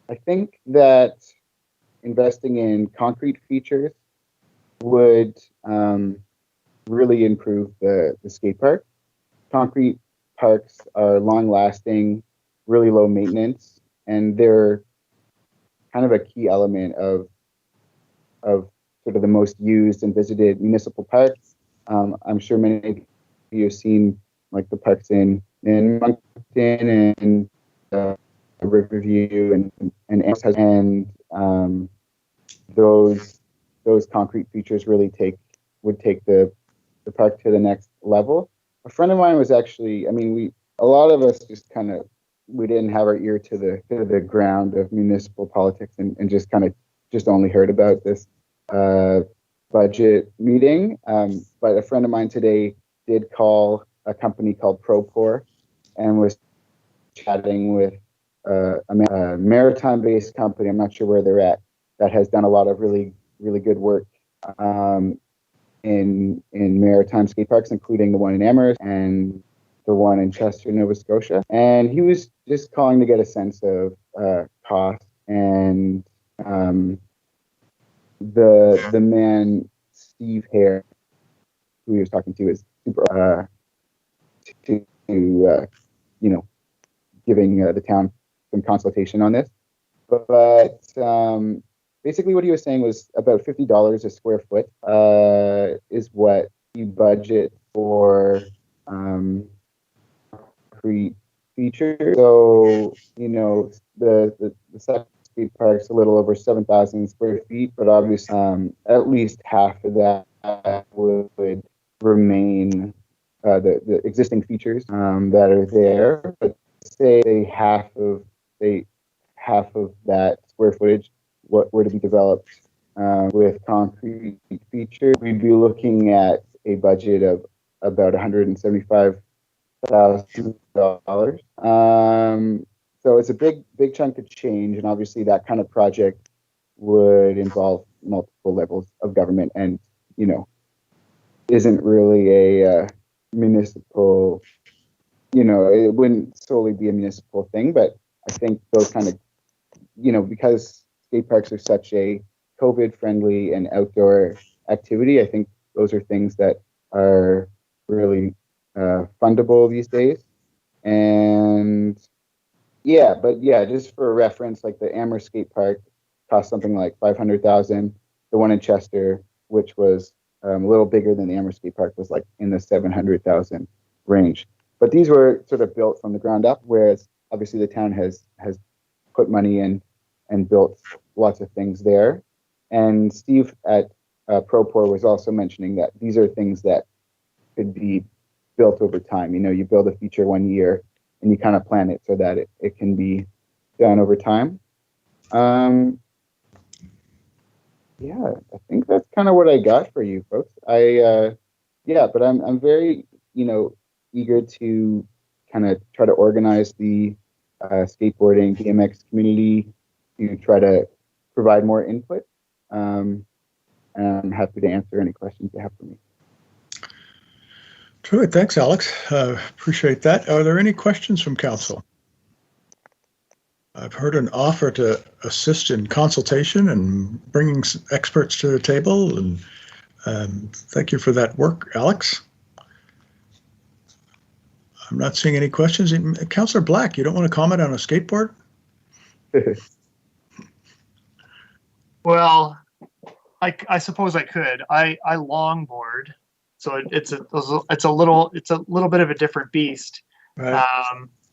I think that investing in concrete features would really improve the skate park. Concrete parks are long lasting, really low maintenance, and they're kind of a key element of sort of the most used and visited municipal parks. I'm sure many of you have seen like the parks in Moncton and Riverview and those concrete features really would take the park to the next level. A friend of mine was actually, a lot of us just kind of, we didn't have our ear to the ground of municipal politics and just kind of just only heard about this budget meeting. But a friend of mine today did call a company called Propor and was chatting with a maritime-based company. I'm not sure where they're at, that has done a lot of really, really good work in maritime skate parks, including the one in Amherst and the one in Chester, Nova Scotia. And he was just calling to get a sense of cost. And the man, Steve Hare, who he was talking to, is super giving the town some consultation on this. But basically what he was saying was about $50 a square foot is what you budget for concrete features. So, the Sappy skate park's a little over 7,000 square feet, but obviously at least half of that would remain the existing features that are there. But say half of that square footage what were to be developed with concrete features, we'd be looking at a budget of about $175,000. So it's a big chunk of change, and obviously that kind of project would involve multiple levels of government, and isn't really a municipal. It wouldn't solely be a municipal thing, but I think those kind of, because skate parks are such a COVID-friendly and outdoor activity, I think those are things that are really fundable these days. And just for reference, like the Amherst skate park cost something like $500,000. The one in Chester, which was a little bigger than the Amherst skate park, was like in the $700,000 range. But these were sort of built from the ground up, whereas obviously the town has put money in and built lots of things there. And Steve at Propor was also mentioning that these are things that could be built over time. You build a feature one year and you kind of plan it so that it can be done over time. I think that's kind of what I got for you folks. But I'm very, eager to kind of try to organize the skateboarding BMX community to try to provide more input. And I'm happy to answer any questions you have for me. Terrific. Thanks, Alex. Appreciate that. Are there any questions from council? I've heard an offer to assist in consultation and bringing experts to the table, and thank you for that work, Alex. I'm not seeing any questions. Councillor Black, you don't want to comment on a skateboard? Well, I suppose I could. I longboard, so it's a little bit of a different beast. Right.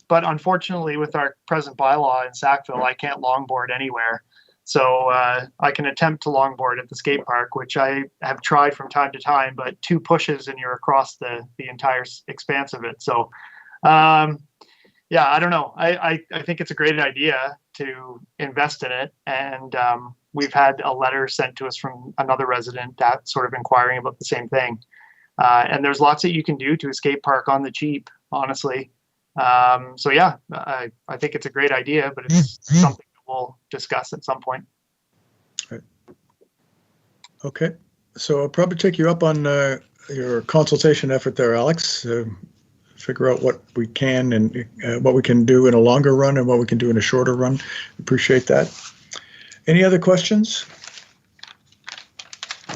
But unfortunately, with our present bylaw in Sackville, I can't longboard anywhere. So I can attempt to longboard at the skate park, which I have tried from time to time, but 2 pushes and you're across the entire expanse of it. So, I don't know. I think it's a great idea to invest in it. And we've had a letter sent to us from another resident that sort of inquiring about the same thing. And there's lots that you can do to escape park on the cheap, honestly. So yeah, I think it's a great idea, but it's something that we'll discuss at some point. Okay, so I'll probably take you up on your consultation effort there, Alex. Figure out what we can and what we can do in a longer run and what we can do in a shorter run. Appreciate that. Any other questions?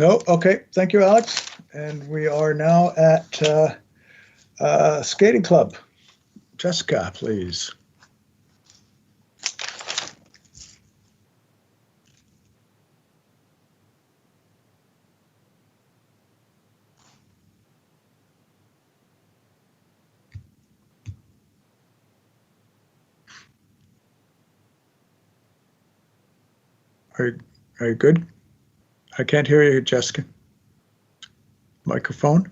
No? Okay, thank you, Alex. And we are now at Skating Club. Jessica, please. Are you good? I can't hear you, Jessica. Microphone.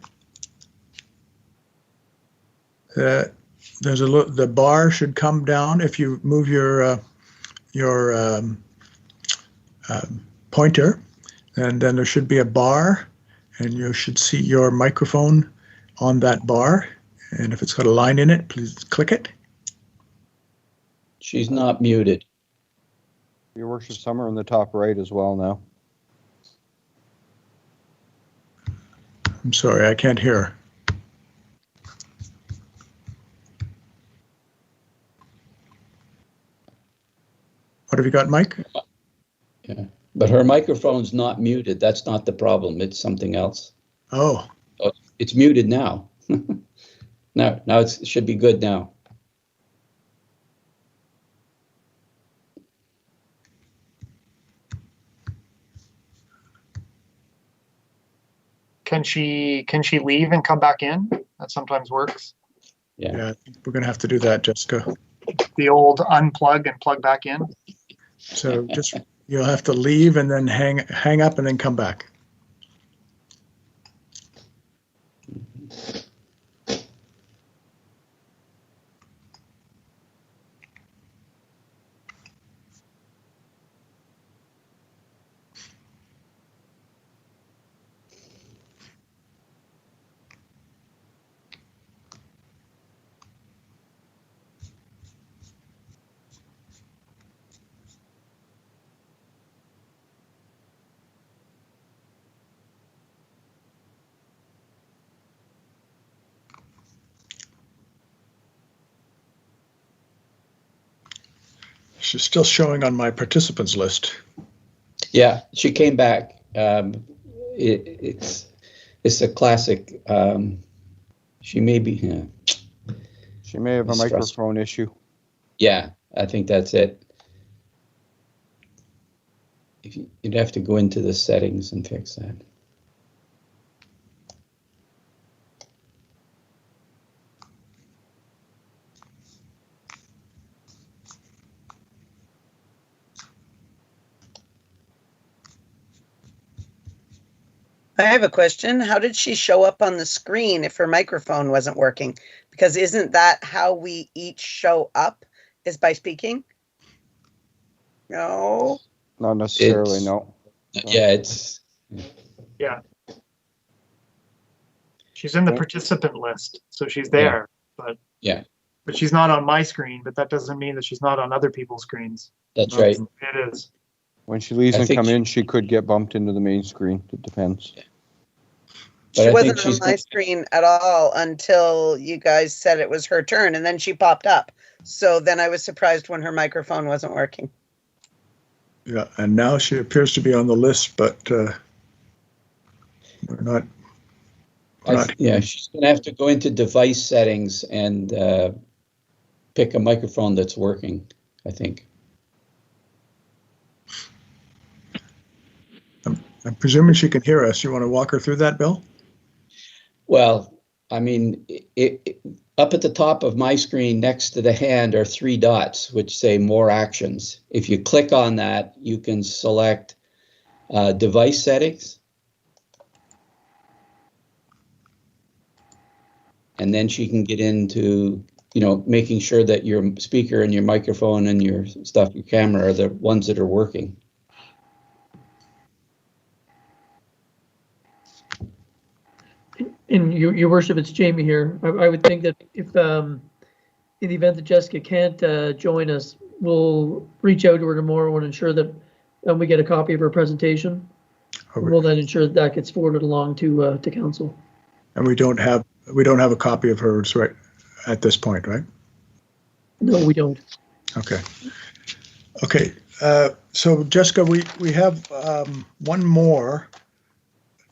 The bar should come down if you move your pointer, and then there should be a bar, and you should see your microphone on that bar. And if it's got a line in it, please click it. She's not muted. Your worship, some are in the top right as well now. I'm sorry, I can't hear. What have you got, Mike? Yeah, but her microphone's not muted. That's not the problem. It's something else. Oh. Oh, it's muted now. Now it should be good now. Can she leave and come back in? That sometimes works. Yeah, we're gonna have to do that, Jessica. The old unplug and plug back in. So just you'll have to leave and then hang up and then come back. She's still showing on my participants list. Yeah, she came back. It's a classic. She may be. She may have a microphone issue. Yeah, I think that's it. You'd have to go into the settings and fix that. I have a question. How did she show up on the screen if her microphone wasn't working? Because isn't that how we each show up, is by speaking? No. Not necessarily, no. Yeah, Yeah. She's in the participant list, so she's there, but she's not on my screen, but that doesn't mean that she's not on other people's screens. That's right. It is. When she leaves and come in, she could get bumped into the main screen. It depends. She wasn't on my screen at all until you guys said it was her turn, and then she popped up. So then I was surprised when her microphone wasn't working. Yeah, and now she appears to be on the list, but we're not. Yeah, she's going to have to go into device settings and pick a microphone that's working, I think. I'm presuming she can hear us. You want to walk her through that, Bill? Well, I mean, up at the top of my screen next to the hand are 3 dots which say more actions. If you click on that, you can select device settings. And then she can get into making sure that your speaker and your microphone and your stuff, your camera, are the ones that are working. And your worship, it's Jamie here. I would think that if, in the event that Jessica can't join us, we'll reach out to her tomorrow and ensure that we get a copy of her presentation. We'll then ensure that gets forwarded along to council. And we don't have a copy of hers right at this point, right? No, we don't. Okay. Okay. So Jessica, we have one more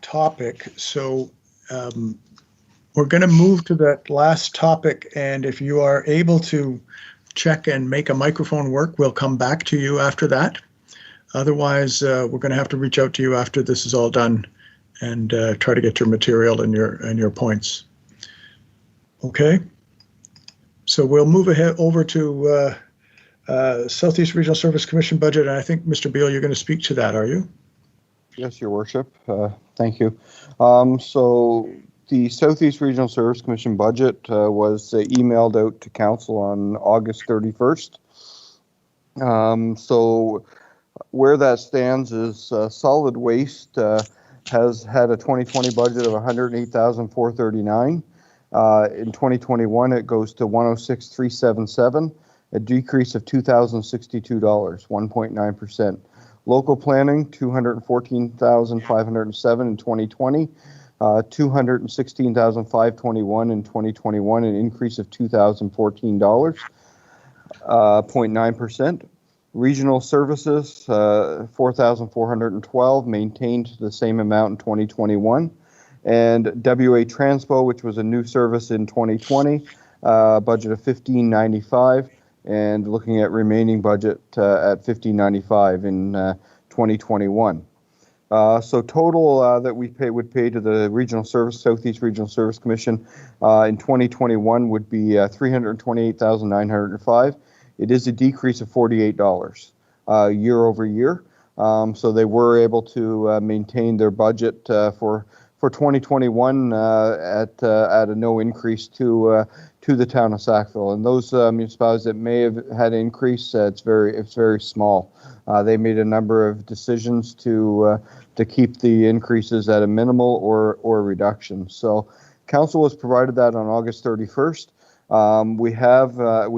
topic. So we're going to move to that last topic, and if you are able to check and make a microphone work, we'll come back to you after that. Otherwise, we're going to have to reach out to you after this is all done and try to get your material and your points. Okay. So we'll move ahead over to Southeast Regional Service Commission budget, and I think Mr. Beal, you're going to speak to that, are you? Yes, Your Worship. Thank you. So the Southeast Regional Service Commission budget was emailed out to council on August 31st. So where that stands is solid waste has had a 2020 budget of $108,439. In 2021, it goes to $106,377, a decrease of $2,062, 1.9%. Local planning, $214,507 in 2020, $216,521 in 2021, an increase of $2,014, 0.9%. Regional services, 4,412, maintained the same amount in 2021. And WA Transpo, which was a new service in 2020, budget of $1,595, and looking at remaining budget at $1,595 in 2021. So total that we would pay to the Southeast Regional Service Commission in 2021 would be $328,905. It is a decrease of $48 year over year. So they were able to maintain their budget for 2021 at a no increase to the town of Sackville. And those municipalities that may have had an increase, it's very small. They made a number of decisions to keep the increases at a minimal or reduction. So council was provided that on August 31st. We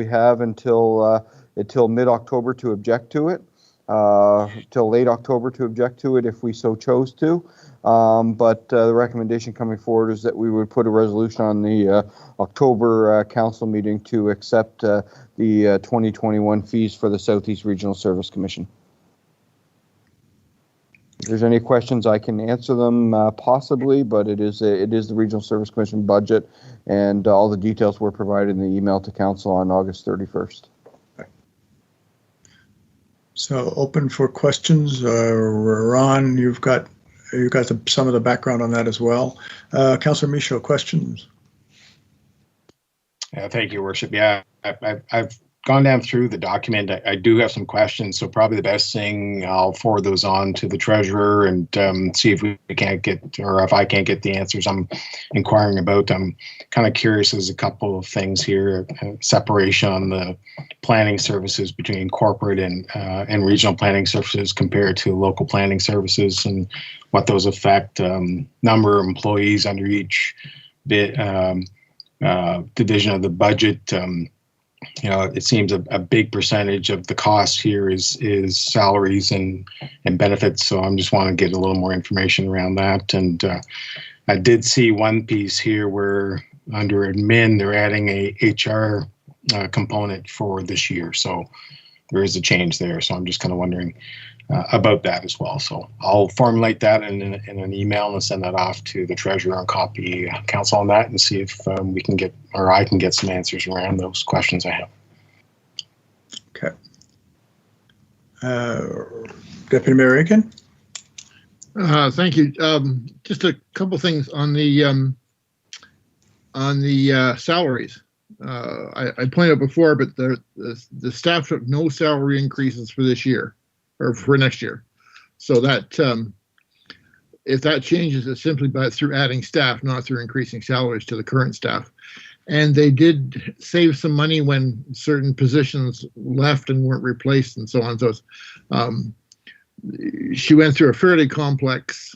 have until mid-October to object to it, till late October to object to it if we so chose to. But the recommendation coming forward is that we would put a resolution on the October council meeting to accept the 2021 fees for the Southeast Regional Service Commission. If there's any questions, I can answer them possibly, but it is the Regional Service Commission budget, and all the details were provided in the email to council on August 31st. So open for questions. Ron, you've got some of the background on that as well. Councillor Michaud, questions? Thank you, Worship. Yeah, I've gone down through the document. I do have some questions, so probably the best thing, I'll forward those on to the treasurer and see if we can't get, or if I can't get the answers I'm inquiring about. I'm kind of curious. There's a couple of things here, separation on the planning services between corporate and regional planning services compared to local planning services, and what those affect, number of employees under each division of the budget. It seems a big percentage of the cost here is salaries and benefits. So I'm just want to get a little more information around that. And I did see one piece here where under admin, they're adding a HR component for this year. So there is a change there. So I'm just kind of wondering about that as well. So I'll formulate that in an email and send that off to the treasurer and copy council on that and see if we can get, or I can get some answers around those questions I have. Okay. Deputy Mayor Aiken? Thank you. Just a couple things on the salaries. I pointed out before, but the staff took no salary increases for this year or for next year. So that if that changes, it's simply through adding staff, not through increasing salaries to the current staff. And they did save some money when certain positions left and weren't replaced and so on. So she went through a fairly complex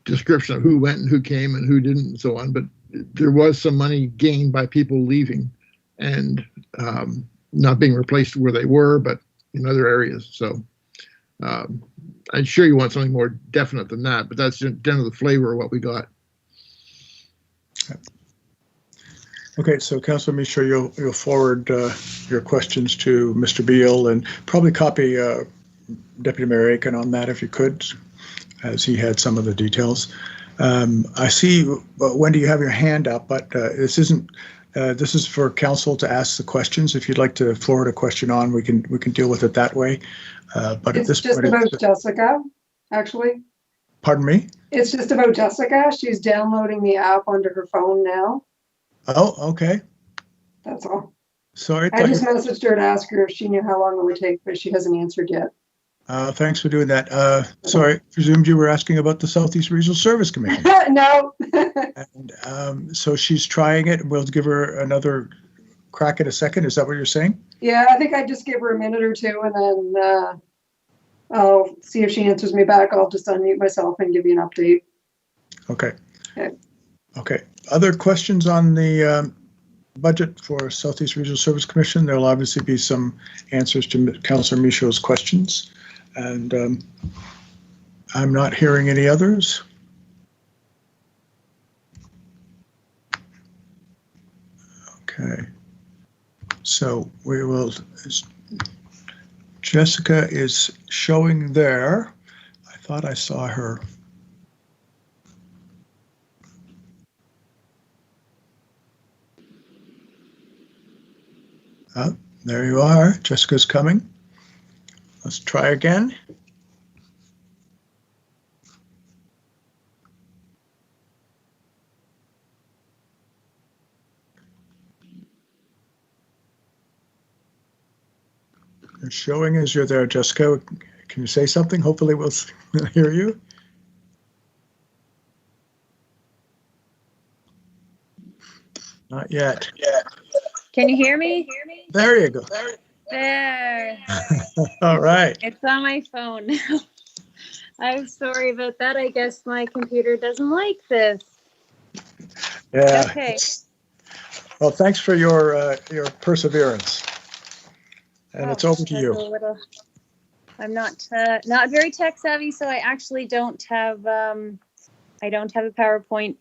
description of who went and who came and who didn't and so on. But there was some money gained by people leaving and not being replaced where they were, but in other areas. So I'm sure you want something more definite than that, but that's generally the flavor of what we got. Okay, so Councillor Michaud, you'll forward your questions to Mr. Beal and probably copy Deputy Mayor Aiken on that if you could, as he had some of the details. I see, Wendy, you have your hand up, but this isn't. This is for council to ask the questions. If you'd like to forward a question on, we can deal with it that way. But at this just point, about Jessica, actually. Pardon me? It's just about Jessica. She's downloading the app onto her phone now. Oh, okay. That's all. Sorry. I just messaged her to ask her if she knew how long it would take, but she hasn't answered yet. Thanks for doing that. Sorry, presumed you were asking about the Southeast Regional Service Commission. No. And, so she's trying it. We'll give her another crack in a second. Is that what you're saying? Yeah, I think I just give her a minute or two and then I'll see if she answers me back. I'll just unmute myself and give you an update. Okay. Okay. Okay. Other questions on the budget for Southeast Regional Service Commission? There'll obviously be some answers to Councillor Michaud's questions. And I'm not hearing any others. Okay. So we will, Jessica is showing there. I thought I saw her. Oh, there you are. Jessica's coming. Let's try again. You're showing as you're there, Jessica. Can you say something? Hopefully we'll hear you. Not yet. Can you hear me? There you go. There. All right. It's on my phone now. I'm sorry about that. I guess my computer doesn't like this. Yeah. Okay. Well, thanks for your perseverance. And it's over to you. I'm not very tech savvy, so I actually don't have a PowerPoint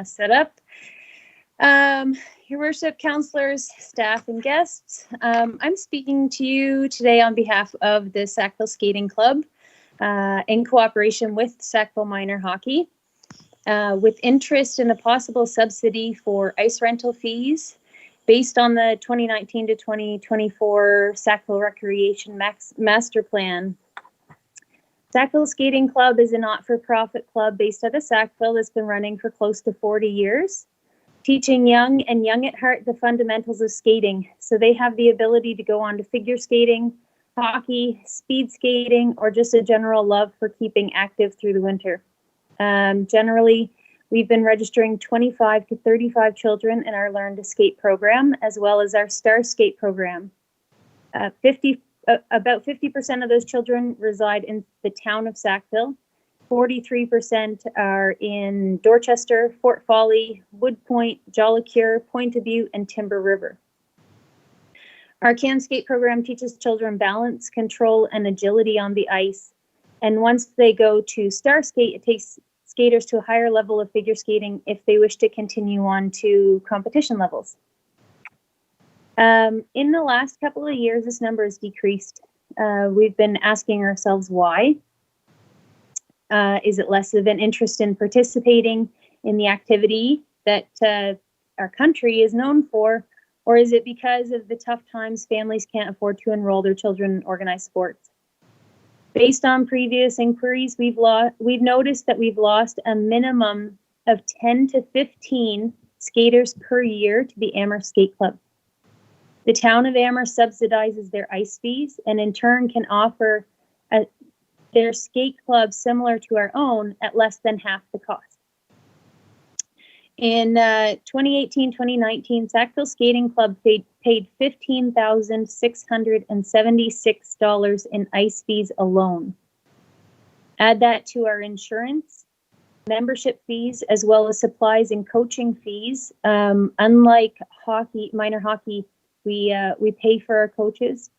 set up. Your Worship, councillors, staff, and guests, I'm speaking to you today on behalf of the Sackville Skating Club in cooperation with Sackville Minor Hockey, with interest in a possible subsidy for ice rental fees based on the 2019 to 2024 Sackville Recreation Master Plan. Sackville Skating Club is a not-for-profit club based out of Sackville that's been running for close to 40 years. Teaching young and young at heart the fundamentals of skating, so they have the ability to go on to figure skating, hockey, speed skating, or just a general love for keeping active through the winter. Generally, we've been registering 25 to 35 children in our Learn to Skate program, as well as our Star Skate program. About 50% of those children reside in the town of Sackville. 43% are in Dorchester, Fort Folly, Wood Point, Jollicoeur, Point of Butte, and Timber River. Our Can Skate program teaches children balance, control, and agility on the ice. And once they go to Star Skate, it takes skaters to a higher level of figure skating if they wish to continue on to competition levels. In the last couple of years, this number has decreased. We've been asking ourselves why. Is it less of an interest in participating in the activity that our country is known for, or is it because of the tough times families can't afford to enroll their children in organized sports? Based on previous inquiries, we've noticed that we've lost a minimum of 10 to 15 skaters per year to the Amherst Skate Club. The town of Amherst subsidizes their ice fees and in turn can offer their skate club similar to our own at less than half the cost. In 2018-2019, Sackville Skating Club paid $15,676 in ice fees alone. Add that to our insurance, membership fees, as well as supplies and coaching fees. Unlike hockey, minor hockey, we pay for our coaches.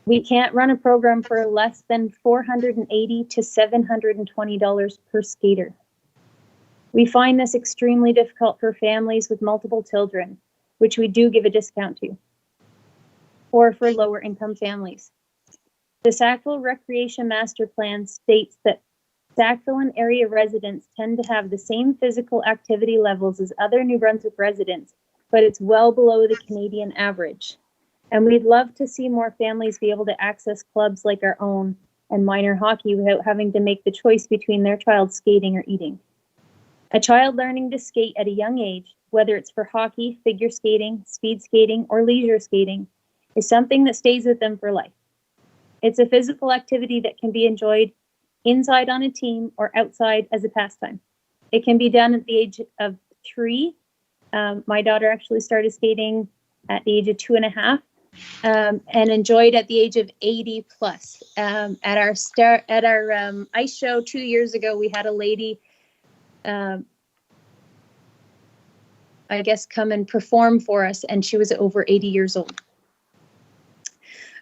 We can't run a program for less than $480 to $720 per skater. We find this extremely difficult for families with multiple children, which we do give a discount to, or for lower income families. The Sackville Recreation Master Plan states that Sackville and area residents tend to have the same physical activity levels as other New Brunswick residents, but it's well below the Canadian average. And we'd love to see more families be able to access clubs like our own and minor hockey without having to make the choice between their child skating or eating. A child learning to skate at a young age, whether it's for hockey, figure skating, speed skating, or leisure skating, is something that stays with them for life. It's a physical activity that can be enjoyed inside on a team or outside as a pastime. It can be done at the age of 3. My daughter actually started skating at the age of 2.5 and enjoyed at the age of 80 plus. At our ice show 2 years ago, we had a lady I guess, come and perform for us, and she was over 80 years old.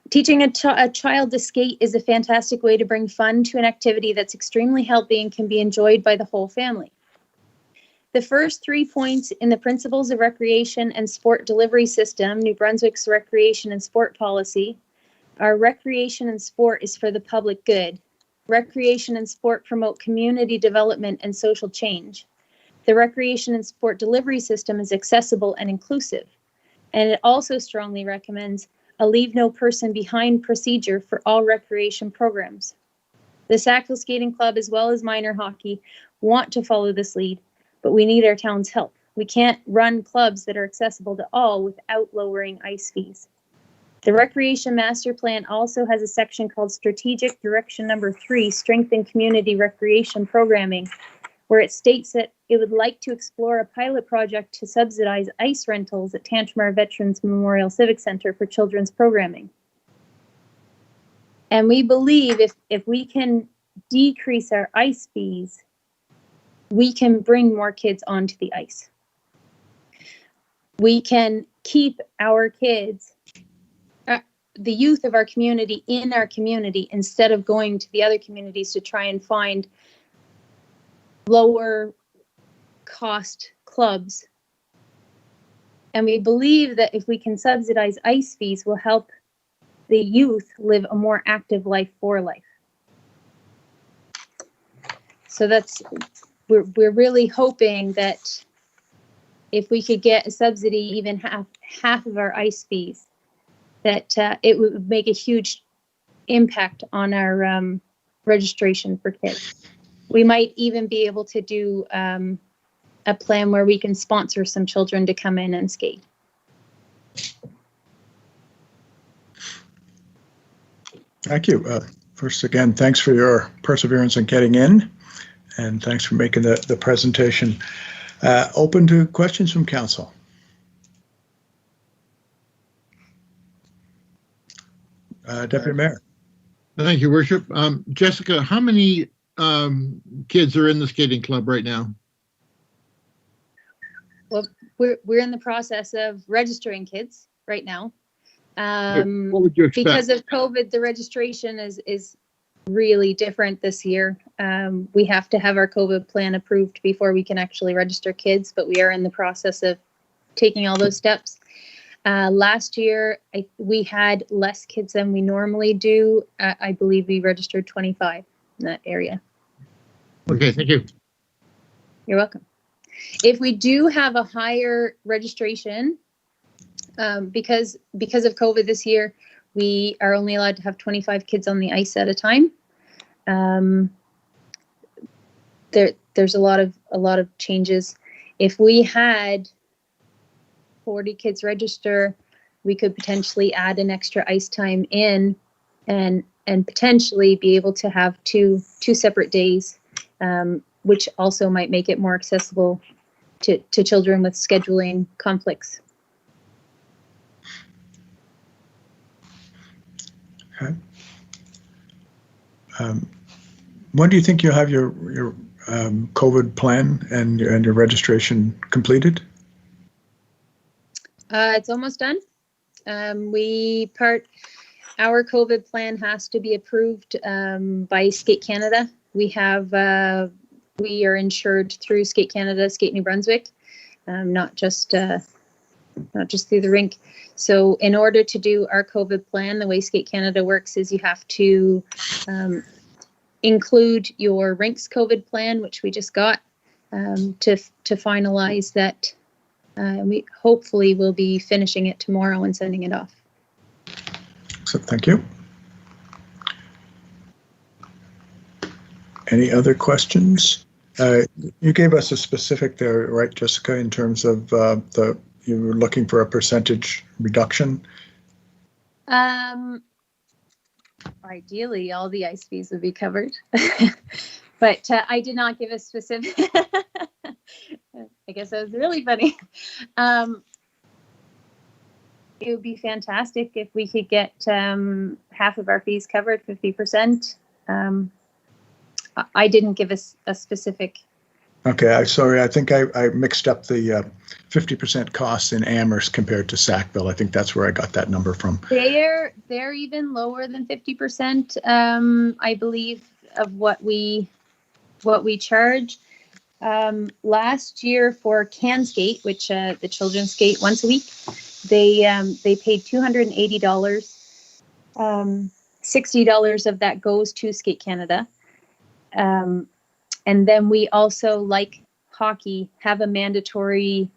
Teaching a child to skate is a fantastic way to bring fun to an activity that's extremely healthy and can be enjoyed by the whole family. The first 3 points in the Principles of Recreation and Sport Delivery System, New Brunswick's Recreation and Sport Policy, are recreation and sport is for the public good. Recreation and sport promote community development and social change. The Recreation and Sport Delivery System is accessible and inclusive, and it also strongly recommends a leave no person behind procedure for all recreation programs. The Sackville Skating Club, as well as minor hockey, want to follow this lead, but we need our town's help. We can't run clubs that are accessible to all without lowering ice fees. The Recreation Master Plan also has a section called Strategic Direction Number 3, Strengthen Community Recreation Programming, where it states that it would like to explore a pilot project to subsidize ice rentals at Tantramar Veterans Memorial Civic Center for children's programming. And we believe if we can decrease our ice fees, we can bring more kids onto the ice. We can keep our kids, the youth of our community, in our community instead of going to the other communities to try and find lower cost clubs. And we believe that if we can subsidize ice fees, will help the youth live a more active life for life. So we're really hoping that if we could get a subsidy, even half of our ice fees, that it would make a huge impact on our registration for kids. We might even be able to do a plan where we can sponsor some children to come in and skate. Thank you. First, again, thanks for your perseverance in getting in, and thanks for making the presentation. Open to questions from council. Deputy Mayor. Thank you, Worship. Jessica, how many kids are in the skating club right now? Well, we're in the process of registering kids right now. What would you expect? Because of COVID, the registration is really different this year. We have to have our COVID plan approved before we can actually register kids, but we are in the process of taking all those steps. Last year, we had less kids than we normally do. I believe we registered 25 in that area. Okay, thank you. You're welcome. If we do have a higher registration, because of COVID this year, we are only allowed to have 25 kids on the ice at a time. There's a lot of changes. If we had 40 kids register, we could potentially add an extra ice time in, and potentially be able to have two separate days, which also might make it more accessible to children with scheduling conflicts. Okay. When do you think you'll have your COVID plan and your registration completed? It's almost done. Our COVID plan has to be approved by Skate Canada. We are insured through Skate Canada, Skate New Brunswick, not just through the rink. So in order to do our COVID plan, the way Skate Canada works is you have to include your rink's COVID plan, which we just got, to finalize that. We hopefully will be finishing it tomorrow and sending it off. So thank you. Any other questions? You gave us a specific there, right, Jessica, in terms of you were looking for a percentage reduction? Ideally, all the ice fees would be covered, but I did not give a specific. I guess that was really funny. It would be fantastic if we could get half of our fees covered, 50%. I didn't give a specific. Okay, I'm sorry. I think I mixed up the 50% costs in Amherst compared to Sackville. I think that's where I got that number from. They're even lower than 50%, I believe, of what we charge. Last year for Can Skate, which the children skate once a week, they paid $280. $60 of that goes to Skate Canada. And then we also, like hockey, have a mandatory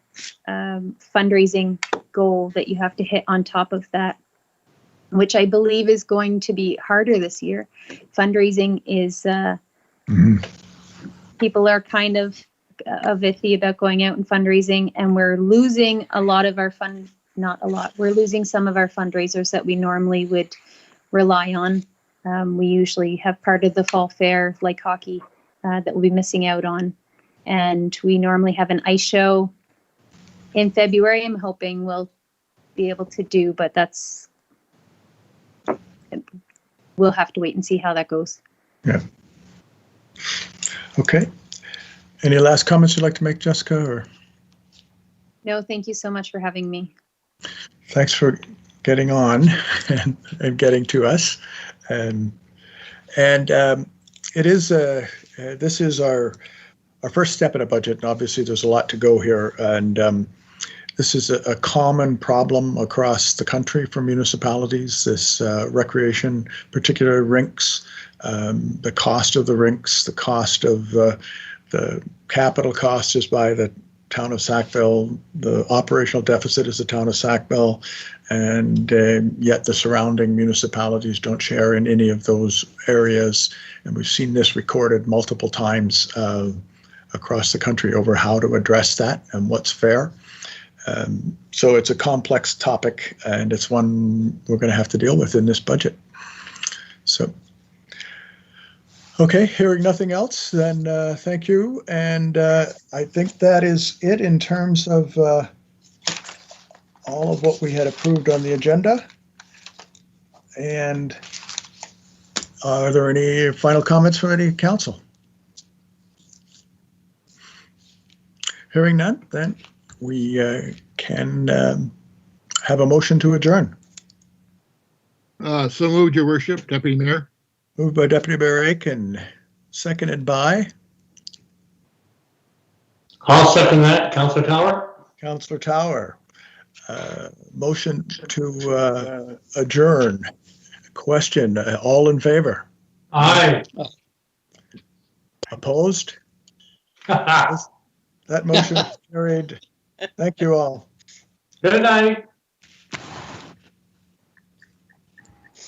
fundraising goal that you have to hit on top of that, which I believe is going to be harder this year. Fundraising is, people are kind of iffy about going out and fundraising, and we're losing a lot of our not a lot, we're losing some of our fundraisers that we normally would rely on. We usually have part of the fall fair, like hockey, that we'll be missing out on. And we normally have an ice show in February. I'm hoping we'll be able to do, but we'll have to wait and see how that goes. Yeah. Okay. Any last comments you'd like to make, Jessica? Or no, thank you so much for having me. Thanks for getting on and getting to us. And it is this is our first step in a budget, and obviously there's a lot to go here. And this is a common problem across the country for municipalities. This recreation, particular rinks, the cost of the rinks, the cost of the capital cost is by the town of Sackville. The operational deficit is the town of Sackville, and yet the surrounding municipalities don't share in any of those areas. And we've seen this recorded multiple times across the country over how to address that and what's fair. So it's a complex topic, and it's one we're going to have to deal with in this budget. So, okay, hearing nothing else, then thank you. And I think that is it in terms of all of what we had approved on the agenda. And are there any final comments from any council? Hearing none, then we can have a motion to adjourn. So moved, Your Worship, Deputy Mayor. Moved by Deputy Mayor Aiken, seconded by? I'll second that, Councillor Tower. Councillor Tower. Motion to adjourn. Question, all in favor? Aye. Opposed? That motion is carried. Thank you all. Good night.